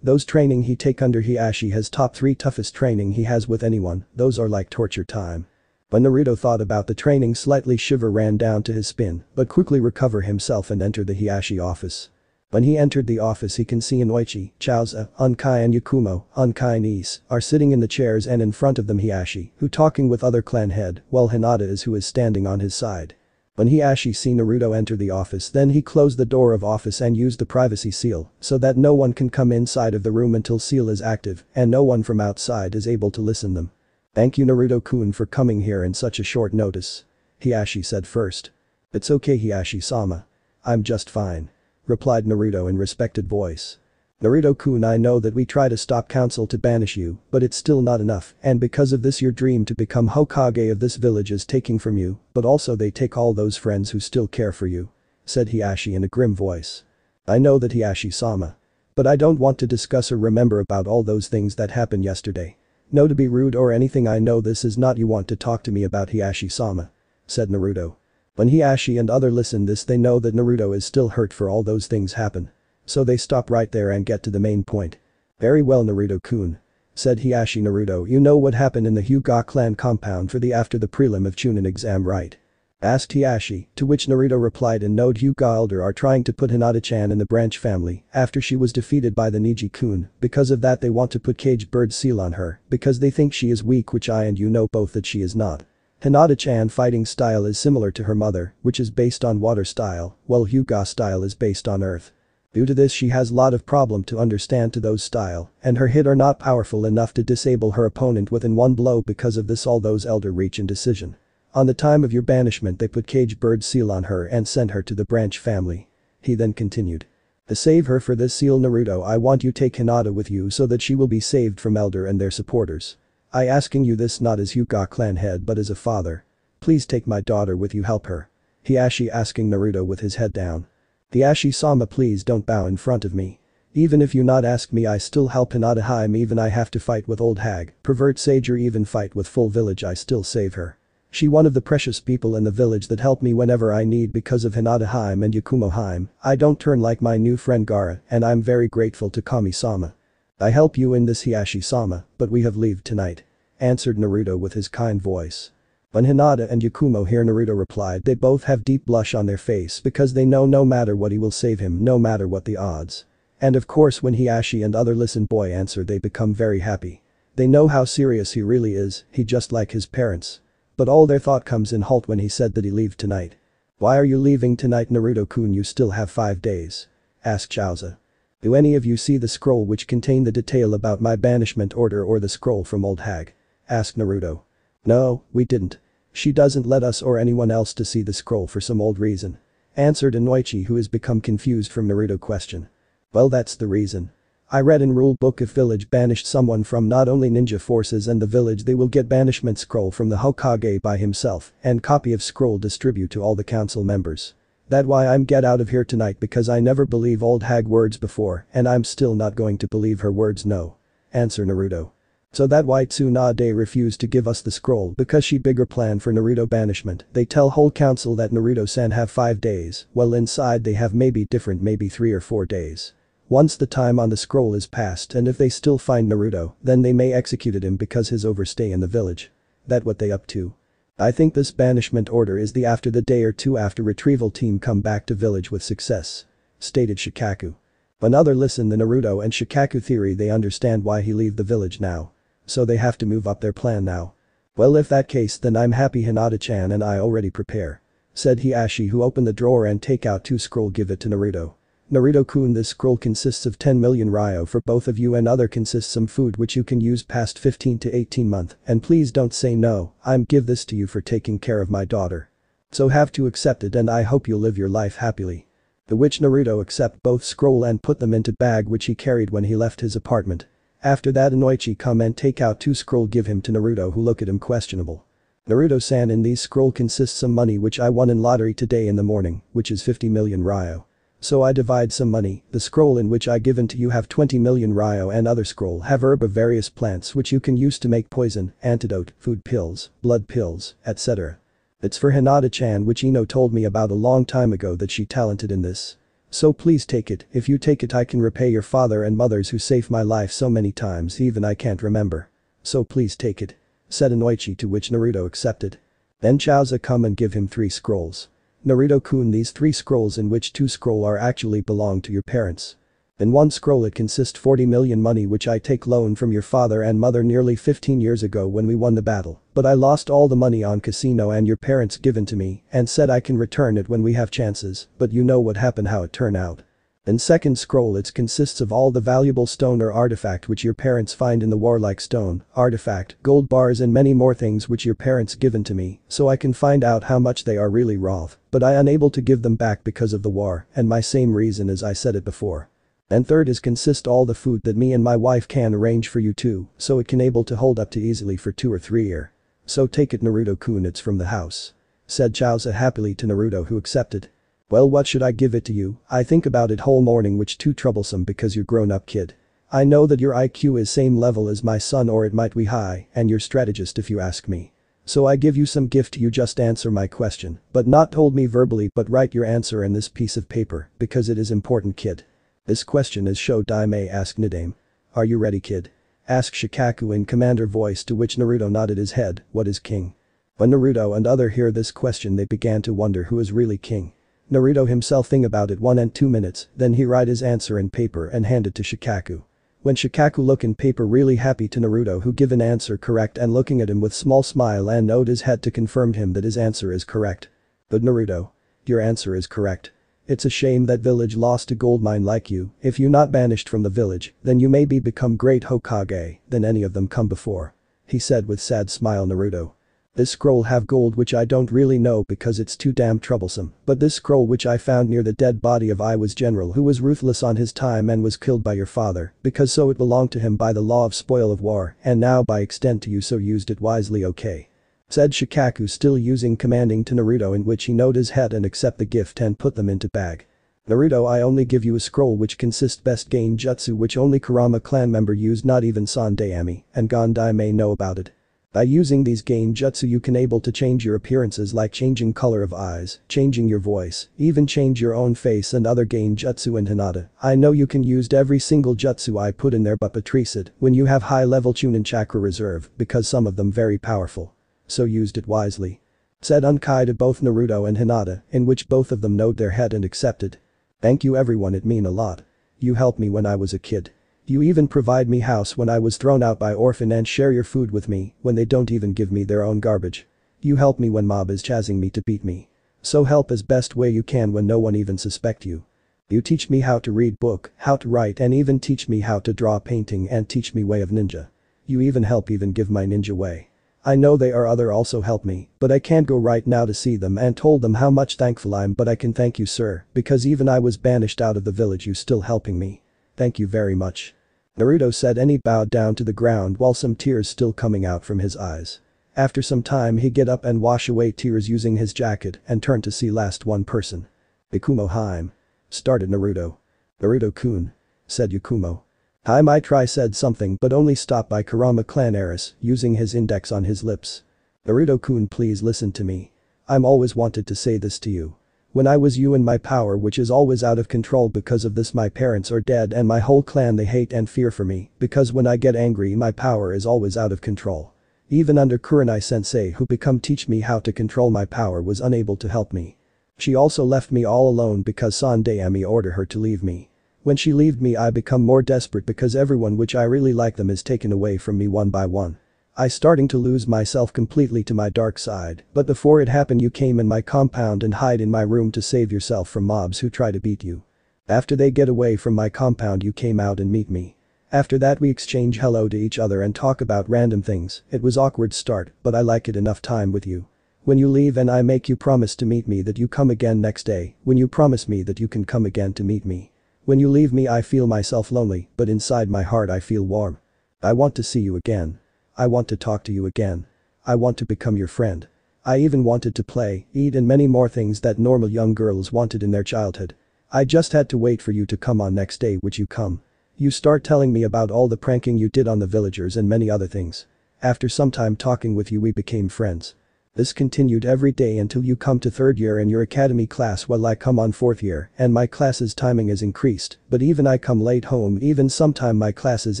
Those training he take under Hiashi has top 3 toughest training he has with anyone, those are like torture time. When Naruto thought about the training slightly shiver ran down to his spine but quickly recover himself and enter the Hiashi office. When he entered the office he can see Inoichi, Chaoza, Ankai and Yakumo, Ankai and Ise, are sitting in the chairs and in front of them Hiashi, who talking with other clan head, while Hinata is who is standing on his side. When Hiashi see Naruto enter the office then he closed the door of office and used the privacy seal so that no one can come inside of the room until seal is active and no one from outside is able to listen them. Thank you Naruto-kun for coming here in such a short notice. Hiashi said first. It's okay Hiashi-sama. I'm just fine. Replied Naruto in respected voice. Naruto-kun I know that we try to stop council to banish you, but it's still not enough and because of this your dream to become Hokage of this village is taking from you, but also they take all those friends who still care for you. Said Hiashi in a grim voice. I know that Hiashi-sama. But I don't want to discuss or remember about all those things that happened yesterday. No to be rude or anything I know this is not you want to talk to me about Hiashi-sama. Said Naruto. When Hiashi and other listen this they know that Naruto is still hurt for all those things happen. So they stop right there and get to the main point. Very well Naruto-kun. Said Hiashi Naruto you know what happened in the Hyuga clan compound for the after the prelim of Chunin exam right? Asked Hiashi, to which Naruto replied in Node Hyuga elder are trying to put Hinata-chan in the branch family after she was defeated by the Neji-kun, because of that they want to put cage bird seal on her because they think she is weak which I and you know both that she is not. Hinata-chan fighting style is similar to her mother, which is based on water style, while Hyuga style is based on earth. Due to this she has lot of problem to understand to those style, and her hit are not powerful enough to disable her opponent within one blow because of this all those elder reach indecision. On the time of your banishment they put cage bird seal on her and sent her to the branch family. He then continued. To save her for this seal Naruto, I want you take Hinata with you so that she will be saved from Elder and their supporters. I asking you this not as Hyuga clan head but as a father. Please take my daughter with you, help her. Hiashi asking Naruto with his head down. Hiashi-sama, please don't bow in front of me. Even if you not ask me, I still help Hinata Haim, even I have to fight with old hag, pervert sage, or even fight with full village, I still save her. She one of the precious people in the village that help me whenever I need because of Hinata Haim and Yakumo Haim. I don't turn like my new friend Gaara, and I'm very grateful to Kami-sama. I help you in this, Hiashi-sama, but we have leave tonight. Answered Naruto with his kind voice. When Hinata and Yakumo hear Naruto replied, they both have deep blush on their face because they know no matter what he will save him, no matter what the odds. And of course when Hiashi and other listen boy answer, they become very happy. They know how serious he really is, he just like his parents. But all their thought comes in halt when he said that he leave tonight. Why are you leaving tonight, Naruto-kun? You still have 5 days. Asked Chaozu. Do any of you see the scroll which contain the detail about my banishment order or the scroll from old hag? Asked Naruto. No, we didn't. She doesn't let us or anyone else to see the scroll for some old reason. Answered Inoichi, who has become confused from Naruto question. Well, that's the reason. I read in rule book if village banished someone from not only ninja forces and the village, they will get banishment scroll from the Hokage by himself and copy of scroll distribute to all the council members. That why I'm get out of here tonight because I never believe old hag words before and I'm still not going to believe her words no. Answer Naruto. So that why Tsunade refused to give us the scroll because she bigger plan for Naruto banishment. They tell whole council that Naruto-san have 5 days, well inside they have maybe different, maybe 3 or 4 days. Once the time on the scroll is passed and if they still find Naruto, then they may executed him because his overstay in the village. That what they up to. I think this banishment order is the after the day or two after retrieval team come back to village with success. Stated Shikaku. When other listen the Naruto and Shikaku theory, they understand why he leave the village now. So they have to move up their plan now. Well, if that case then I'm happy Hinata-chan and I already prepare. Said Hiashi, who opened the drawer and take out 2 scroll give it to Naruto. Naruto-kun, this scroll consists of 10 million ryo for both of you and other consists some food which you can use past 15 to 18 month and please don't say no, I'm give this to you for taking care of my daughter. So have to accept it and I hope you live your life happily. The which Naruto accept both scroll and put them into bag which he carried when he left his apartment. After that Inoichi come and take out 2 scroll give him to Naruto, who look at him questionable. Naruto-san, in these scroll consists some money which I won in lottery today in the morning, which is 50 million ryo. So I divide some money, the scroll in which I given to you have 20 million ryo and other scroll have herb of various plants which you can use to make poison, antidote, food pills, blood pills, etc. It's for Hinata-chan which Ino told me about a long time ago that she talented in this. So please take it, if you take it I can repay your father and mothers who saved my life so many times even I can't remember. So please take it. Said Inoichi, to which Naruto accepted. Then Chaozu come and give him 3 scrolls. Naruto-kun, these 3 scrolls in which 2 scroll are actually belong to your parents. In 1 scroll it consists 40 million money which I take loan from your father and mother nearly 15 years ago when we won the battle, but I lost all the money on casino and your parents given to me and said I can return it when we have chances, but you know what happened, how it turned out. In 2nd scroll it consists of all the valuable stone or artifact which your parents find in the warlike stone, artifact, gold bars and many more things which your parents given to me so I can find out how much they are really worth, but I unable to give them back because of the war and my same reason as I said it before. And 3rd is consist all the food that me and my wife can arrange for you too, so it can able to hold up to easily for 2 or 3 year. So take it Naruto-kun, it's from the house. Said Chaozu happily to Naruto, who accepted. Well, what should I give it to you? I think about it whole morning, which too troublesome because you're grown up kid. I know that your IQ is same level as my son or it might be high and you're strategist if you ask me. So I give you some gift, you just answer my question, but not told me verbally but write your answer in this piece of paper because it is important kid. This question is Sho Daime asked Nadame. Are you ready kid? Asked Shikaku in commander voice, to which Naruto nodded his head. What is king? When Naruto and other hear this question they began to wonder who is really king. Naruto himself think about it 1 and 2 minutes, then he write his answer in paper and hand it to Shikaku. When Shikaku look in paper really happy to Naruto who give an answer correct and looking at him with small smile and nod his head to confirm him that his answer is correct. But Naruto. Your answer is correct. It's a shame that village lost a gold mine like you, if you not banished from the village, then you maybe become great Hokage than any of them come before. He said with sad smile Naruto. This scroll have gold which I don't really know because it's too damn troublesome, but this scroll which I found near the dead body of I was general who was ruthless on his time and was killed by your father, because so it belonged to him by the law of spoil of war, and now by extent to you, so used it wisely, okay? Said Shikaku, still using commanding to Naruto, in which he nod his head and accept the gift and put them into bag. Naruto, I only give you a scroll which consists best gain jutsu which only Kurama clan member used, not even Sandaime and Gondai may know about it. By using these gain jutsu you can able to change your appearances, like changing color of eyes, changing your voice, even change your own face and other gain jutsu and Hinata. I know you can used every single jutsu I put in there, but patrice it when you have high level Chunin chakra reserve because some of them very powerful. So used it wisely. Said Unkai to both Naruto and Hinata, in which both of them nod their head and accepted. Thank you everyone, it mean a lot. You helped me when I was a kid. You even provide me house when I was thrown out by orphan and share your food with me when they don't even give me their own garbage. You help me when mob is chasing me to beat me. So help as best way you can when no one even suspect you. You teach me how to read book, how to write, and even teach me how to draw painting and teach me way of ninja. You even help even give my ninja way. I know they are other also help me, but I can't go right now to see them and told them how much thankful I'm, but I can thank you sir, because even I was banished out of the village you still helping me. Thank you very much. Naruto said, and he bowed down to the ground while some tears still coming out from his eyes. After some time he get up and wash away tears using his jacket and turn to see last one person. Yakumo Haim. Started Naruto. Naruto-kun. Said Yakumo. I might try said something but only stopped by Kurama clan heiress using his index on his lips. Naruto-kun, please listen to me. I'm always wanted to say this to you. When I was you in my power which is always out of control, because of this my parents are dead and my whole clan they hate and fear for me, because when I get angry my power is always out of control. Even under Kurenai sensei who become teach me how to control my power was unable to help me. She also left me all alone because Sandaime ordered her to leave me. When she leave me I become more desperate because everyone which I really like them is taken away from me one by one. I starting to lose myself completely to my dark side, but before it happened you came in my compound and hide in my room to save yourself from mobs who try to beat you. After they get away from my compound you came out and meet me. After that we exchange hello to each other and talk about random things. It was awkward start, but I like it enough time with you. When you leave and I make you promise to meet me that you come again next day, when you promise me that you can come again to meet me. When you leave me I feel myself lonely, but inside my heart I feel warm. I want to see you again. I want to talk to you again. I want to become your friend. I even wanted to play, eat and many more things that normal young girls wanted in their childhood. I just had to wait for you to come on next day, which you come. You start telling me about all the pranking you did on the villagers and many other things. After some time talking with you we became friends. This continued every day until you come to 3rd year in your academy class while I come on 4th year and my classes timing is increased, but even I come late home, even sometime my classes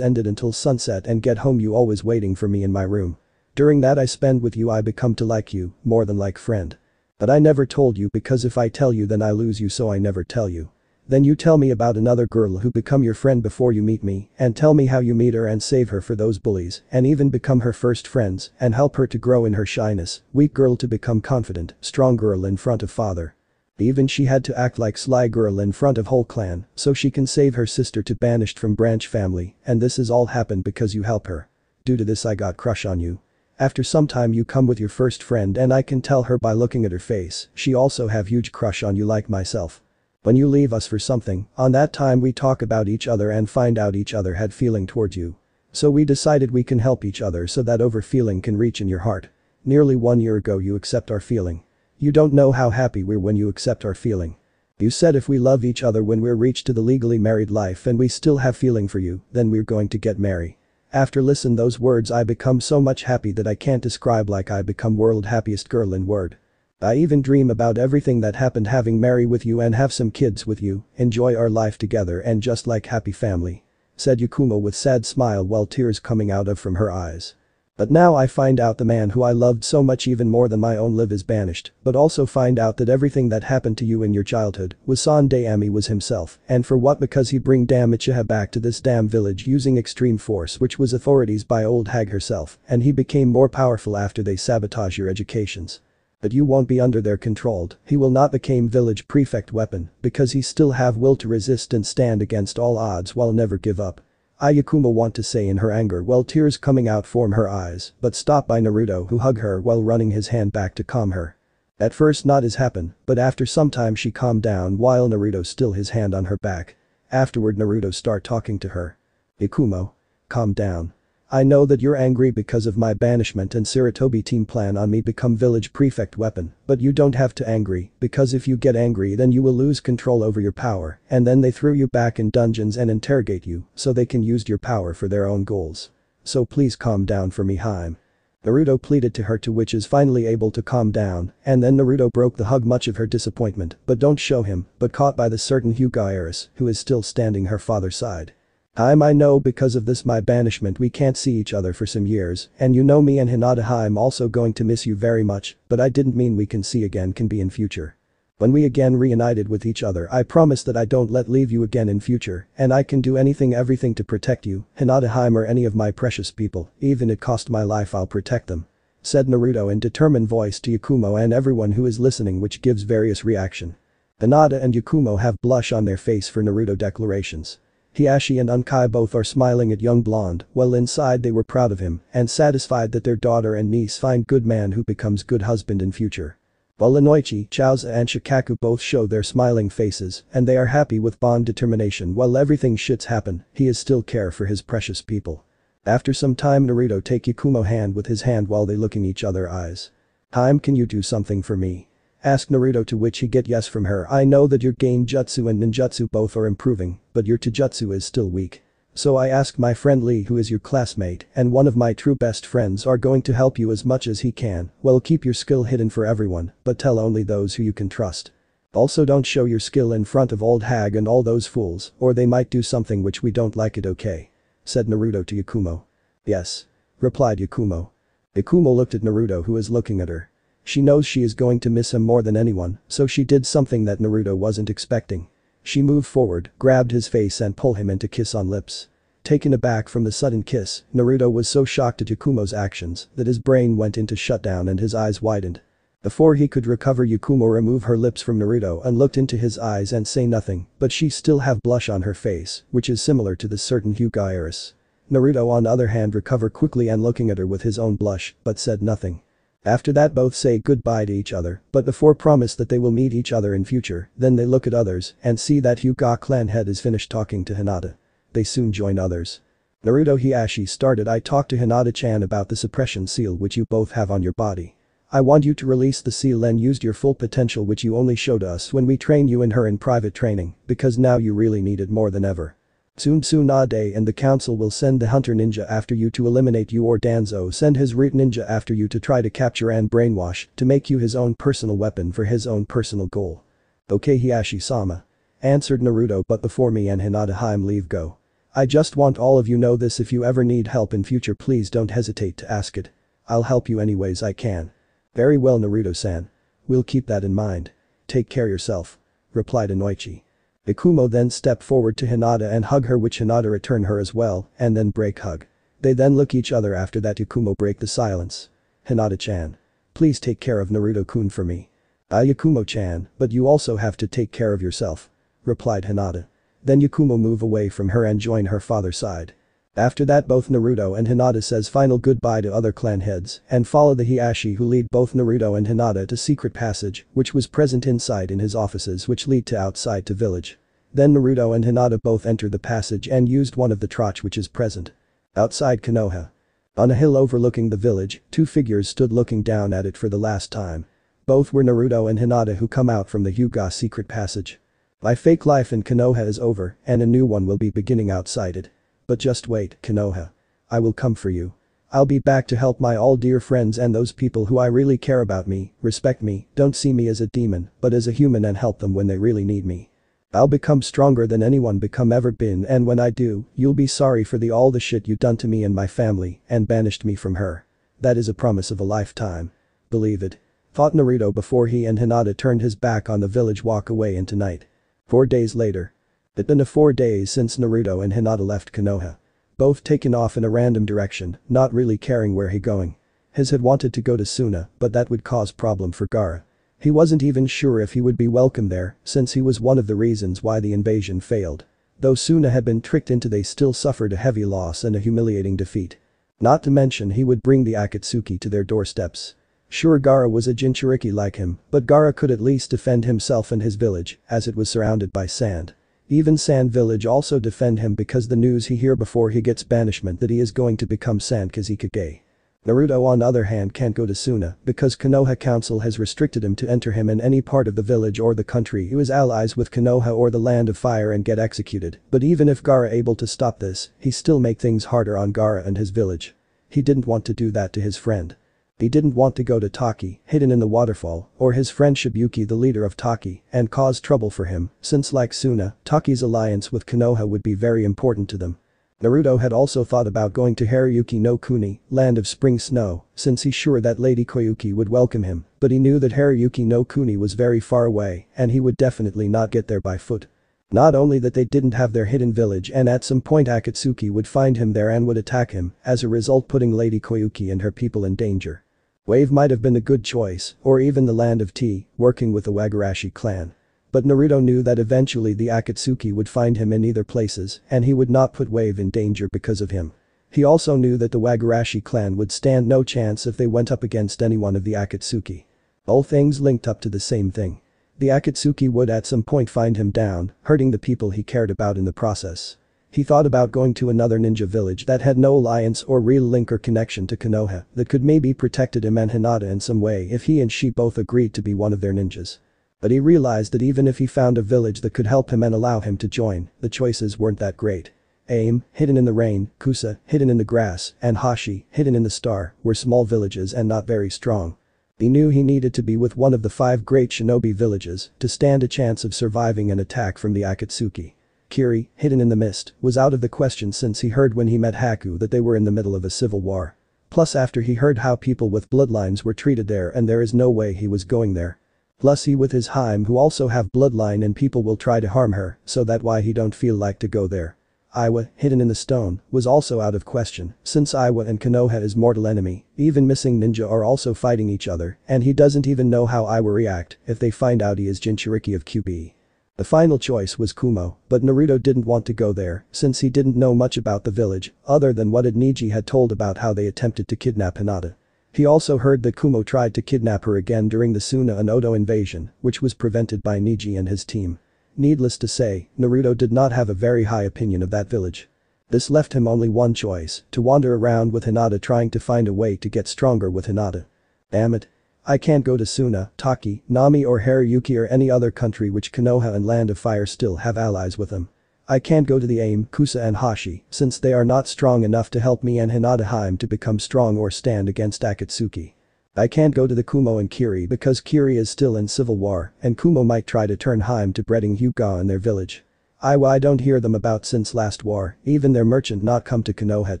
ended until sunset and get home you always waiting for me in my room. During that I spend with you I become to like you, more than like friend. But I never told you because if I tell you then I lose you, so I never tell you. Then you tell me about another girl who become your friend before you meet me and tell me how you meet her and save her for those bullies and even become her first friends and help her to grow in her shyness, weak girl to become confident, strong girl in front of father. Even she had to act like sly girl in front of whole clan so she can save her sister to banished from branch family, and this is all happened because you help her. Due to this I got crush on you. After some time you come with your first friend and I can tell her by looking at her face, she also have huge crush on you like myself. When you leave us for something, on that time we talk about each other and find out each other had feeling towards you. So we decided we can help each other so that over feeling can reach in your heart. Nearly 1 year ago you accept our feeling. You don't know how happy we're when you accept our feeling. You said if we love each other when we're reached to the legally married life and we still have feeling for you, then we're going to get married. After listen those words I become so much happy that I can't describe, like I become world happiest girl in word. I even dream about everything that happened, having marry with you and have some kids with you, enjoy our life together and just like happy family. Said Yakumo with sad smile while tears coming out of from her eyes. But now I find out the man who I loved so much even more than my own live is banished, but also find out that everything that happened to you in your childhood was Sandaime was himself, and for what? Because he bring damn Uchiha back to this damn village using extreme force, which was authorities by old hag herself, and he became more powerful after they sabotage your educations. But you won't be under their controlled, he will not become village prefect weapon because he still have will to resist and stand against all odds while never give up. Ayakuma want to say in her anger while tears coming out from her eyes, but stopped by Naruto who hugged her while running his hand back to calm her. At first not as happened, but after some time she calmed down while Naruto still his hand on her back. Afterward Naruto start talking to her. Ikumo. Calm down. I know that you're angry because of my banishment and Sarutobi team plan on me become village prefect weapon, but you don't have to angry, because if you get angry then you will lose control over your power, and then they throw you back in dungeons and interrogate you, so they can use your power for their own goals. So please calm down for me, Haim. Naruto pleaded to her, to which is finally able to calm down, and then Naruto broke the hug much of her disappointment, but don't show him, but caught by the certain Hyuga heiress, who is still standing her father's side. I know because of this my banishment we can't see each other for some years, and you know me and Hinata I'm also going to miss you very much, but I didn't mean we can see again can be in future. When we again reunited with each other I promise that I don't let leave you again in future, and I can do everything to protect you, Hinata Haim or any of my precious people, even it cost my life I'll protect them. Said Naruto in determined voice to Yakumo and everyone who is listening, which gives various reaction. Hinata and Yakumo have blush on their face for Naruto declarations. Hiashi and Unkai both are smiling at young blonde, while inside they were proud of him and satisfied that their daughter and niece find good man who becomes good husband in future. While Inoichi, Chaozu and Shikaku both show their smiling faces and they are happy with Bond determination while everything shits happen, he is still care for his precious people. After some time Naruto take Yakumo hand with his hand while they look in each other eyes. Haim, can you do something for me? Asked Naruto, to which he get yes from her. I know that your gain jutsu and ninjutsu both are improving, but your taijutsu is still weak. So I ask my friend Lee, who is your classmate and one of my true best friends, are going to help you as much as he can. Well, keep your skill hidden for everyone, but tell only those who you can trust. Also don't show your skill in front of old hag and all those fools, or they might do something which we don't like it, okay? Said Naruto to Yakumo. Yes. Replied Yakumo. Yakumo looked at Naruto, who is looking at her. She knows she is going to miss him more than anyone, so she did something that Naruto wasn't expecting. She moved forward, grabbed his face and pulled him into kiss on lips. Taken aback from the sudden kiss, Naruto was so shocked at Yakumo's actions that his brain went into shutdown and his eyes widened. Before he could recover, Yakumo removed her lips from Naruto and looked into his eyes and say nothing, but she still have blush on her face, which is similar to the certain Hyuga heiress. Naruto on the other hand recovered quickly and looking at her with his own blush, but said nothing. After that both say goodbye to each other, but before promise that they will meet each other in future, then they look at others and see that Hyuga clan head is finished talking to Hinata. They soon join others. Naruto Hiashi started. I talked to Hinata-chan about the suppression seal which you both have on your body. I want you to release the seal and use your full potential which you only showed us when we trained you and her in private training, because now you really need it more than ever. Soon Tsunade and the council will send the hunter ninja after you to eliminate you, or Danzo send his root ninja after you to try to capture and brainwash to make you his own personal weapon for his own personal goal. Okay Hiashi-sama. Answered Naruto, but before me and Hinata Haim leave go. I just want all of you know this: if you ever need help in future please don't hesitate to ask it. I'll help you anyways I can. Very well Naruto-san. We'll keep that in mind. Take care yourself. Replied Inoichi. Yakumo then stepped forward to Hinata and hug her, which Hinata returned her as well, and then break hug. They then look each other. After that Yakumo break the silence. Hinata-chan. Please take care of Naruto-kun for me. Yakumo-chan, but you also have to take care of yourself. Replied Hinata. Then Yakumo move away from her and join her father's side. After that both Naruto and Hinata says final goodbye to other clan heads and follow the Hiashi, who lead both Naruto and Hinata to secret passage which was present inside in his offices, which lead to outside to village. Then Naruto and Hinata both enter the passage and used one of the troch which is present. Outside Konoha. On a hill overlooking the village, two figures stood looking down at it for the last time. Both were Naruto and Hinata, who come out from the Hyuga secret passage. My fake life in Konoha is over and a new one will be beginning outside it. But just wait, Konoha. I will come for you. I'll be back to help my all dear friends and those people who I really care about me, respect me, don't see me as a demon, but as a human, and help them when they really need me. I'll become stronger than anyone become ever been, and when I do, you'll be sorry for all the shit you done to me and my family and banished me from her. That is a promise of a lifetime. Believe it. Thought Naruto before he and Hinata turned his back on the village walk away into night. 4 days later. It's been 4 days since Naruto and Hinata left Konoha. Both taken off in a random direction, not really caring where he going. His had wanted to go to Suna, but that would cause problem for Gaara. He wasn't even sure if he would be welcome there, since he was one of the reasons why the invasion failed. Though Suna had been tricked into, they still suffered a heavy loss and a humiliating defeat. Not to mention he would bring the Akatsuki to their doorsteps. Sure, Gaara was a Jinchuriki like him, but Gaara could at least defend himself and his village, as it was surrounded by sand. Even Sand Village also defend him because the news he hear before he gets banishment that he is going to become Sand Kazekage. Naruto on the other hand can't go to Suna because Konoha Council has restricted him to enter him in any part of the village or the country who is allies with Konoha or the Land of Fire and get executed, but even if Gaara able to stop this, he still make things harder on Gaara and his village. He didn't want to do that to his friend. He didn't want to go to Taki, hidden in the waterfall, or his friend Shibuki, the leader of Taki, and cause trouble for him, since like Suna, Taki's alliance with Konoha would be very important to them. Naruto had also thought about going to Haruyuki no Kuni, land of spring snow, since he's sure that Lady Koyuki would welcome him, but he knew that Haruyuki no Kuni was very far away and he would definitely not get there by foot. Not only that they didn't have their hidden village and at some point Akatsuki would find him there and would attack him, as a result putting Lady Koyuki and her people in danger. Wave might have been a good choice, or even the land of tea, working with the Wagarashi clan. But Naruto knew that eventually the Akatsuki would find him in either places and he would not put Wave in danger because of him. He also knew that the Wagarashi clan would stand no chance if they went up against any one of the Akatsuki. All things linked up to the same thing. The Akatsuki would at some point find him down, hurting the people he cared about in the process. He thought about going to another ninja village that had no alliance or real link or connection to Konoha that could maybe protected him and Hinata in some way if he and she both agreed to be one of their ninjas. But he realized that even if he found a village that could help him and allow him to join, the choices weren't that great. Aim, hidden in the rain, Kusa, hidden in the grass, and Hashi, hidden in the star, were small villages and not very strong. He knew he needed to be with one of the 5 great shinobi villages to stand a chance of surviving an attack from the Akatsuki. Kiri, hidden in the mist, was out of the question since he heard when he met Haku that they were in the middle of a civil war. Plus after he heard how people with bloodlines were treated there and there is no way he was going there. Plus he with his Haim who also have bloodline and people will try to harm her, so that why he don't feel like to go there. Iwa, hidden in the stone, was also out of question, since Iwa and Konoha is mortal enemy, even missing ninja are also fighting each other, and he doesn't even know how Iwa react if they find out he is Jinchuriki of Kyuubi. The final choice was Kumo, but Naruto didn't want to go there since he didn't know much about the village other than what Neji had told about how they attempted to kidnap Hinata. He also heard that Kumo tried to kidnap her again during the Suna and Oto invasion, which was prevented by Neji and his team. Needless to say, Naruto did not have a very high opinion of that village. This left him only one choice, to wander around with Hinata trying to find a way to get stronger with Hinata. Damn it. I can't go to Suna, Taki, Nami or Haruyuki or any other country which Konoha and Land of Fire still have allies with them. I can't go to the Aim, Kusa and Hashi since they are not strong enough to help me and Hinata Haim to become strong or stand against Akatsuki. I can't go to the Kumo and Kiri because Kiri is still in civil war and Kumo might try to turn Haim to breeding Hyuga in their village. I don't hear them about since last war, even their merchant not come to Konoha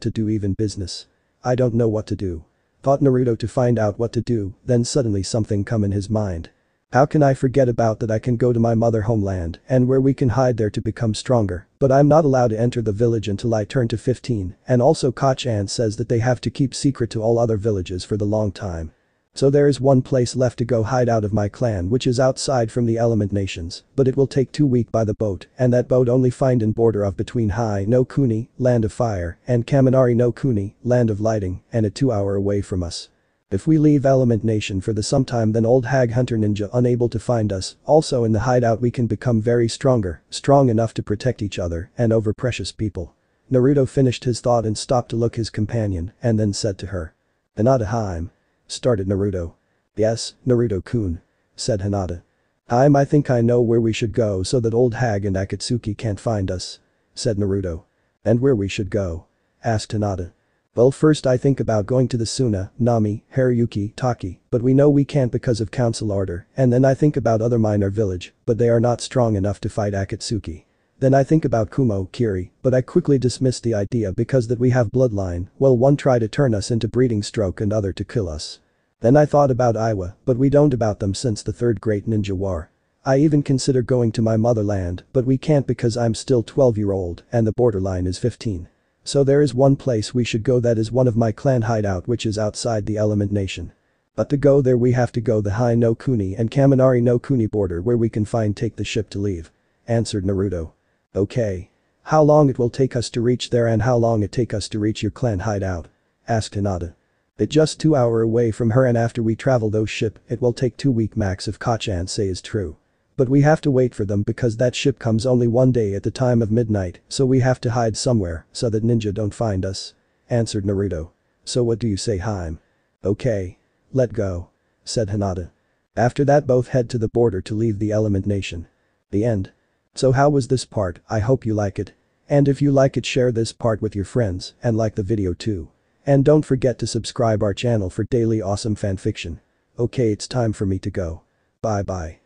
to do even business. I don't know what to do. Thought Naruto to find out what to do, then suddenly something come in his mind. How can I forget about that I can go to my mother homeland and where we can hide there to become stronger, but I'm not allowed to enter the village until I turn to 15 and also Kacchan says that they have to keep secret to all other villages for the long time. So there is one place left to go hide out of my clan which is outside from the element nations, but it will take 2 weeks by the boat and that boat only find in border of between Hai no Kuni, Land of Fire, and Kaminari no Kuni, Land of Lighting, and a 2-hour away from us. If we leave Element Nation for the sometime then old hag hunter ninja unable to find us, also in the hideout we can become very strong enough to protect each other and over precious people. Naruto finished his thought and stopped to look his companion and then said to her. Hinata Haim. Started Naruto. Yes, Naruto-kun. Said Hinata. Haim, I think I know where we should go so that old hag and Akatsuki can't find us. Said Naruto. And where we should go? Asked Hinata. Well, first I think about going to the Suna, Nami, Haruyuki, Taki, but we know we can't because of council order, and then I think about other minor village, but they are not strong enough to fight Akatsuki. Then I think about Kumo, Kiri, but I quickly dismissed the idea because that we have bloodline, well one try to turn us into breeding stroke and other to kill us. Then I thought about Iwa, but we don't about them since the 3rd Great Ninja War. I even consider going to my motherland, but we can't because I'm still 12-year-old and the borderline is 15. So there is one place we should go that is one of my clan hideout which is outside the Element Nation. But to go there we have to go the Hai no Kuni and Kaminari no Kuni border where we can take the ship to leave. Answered Naruto. Okay. How long it will take us to reach there and how long it take us to reach your clan hideout? Asked Hinata. It just 2 hour away from her and after we travel those ship, it will take 2 week max if Kachan say is true. But we have to wait for them because that ship comes only one day at the time of midnight, so we have to hide somewhere so that ninja don't find us. Answered Naruto. So what do you say, Haim? Okay. Let go. Said Hinata. After that both head to the border to leave the Element Nation. The end. So how was this part? I hope you like it. And if you like it, share this part with your friends and like the video too. And don't forget to subscribe our channel for daily awesome fanfiction. Okay, it's time for me to go. Bye bye.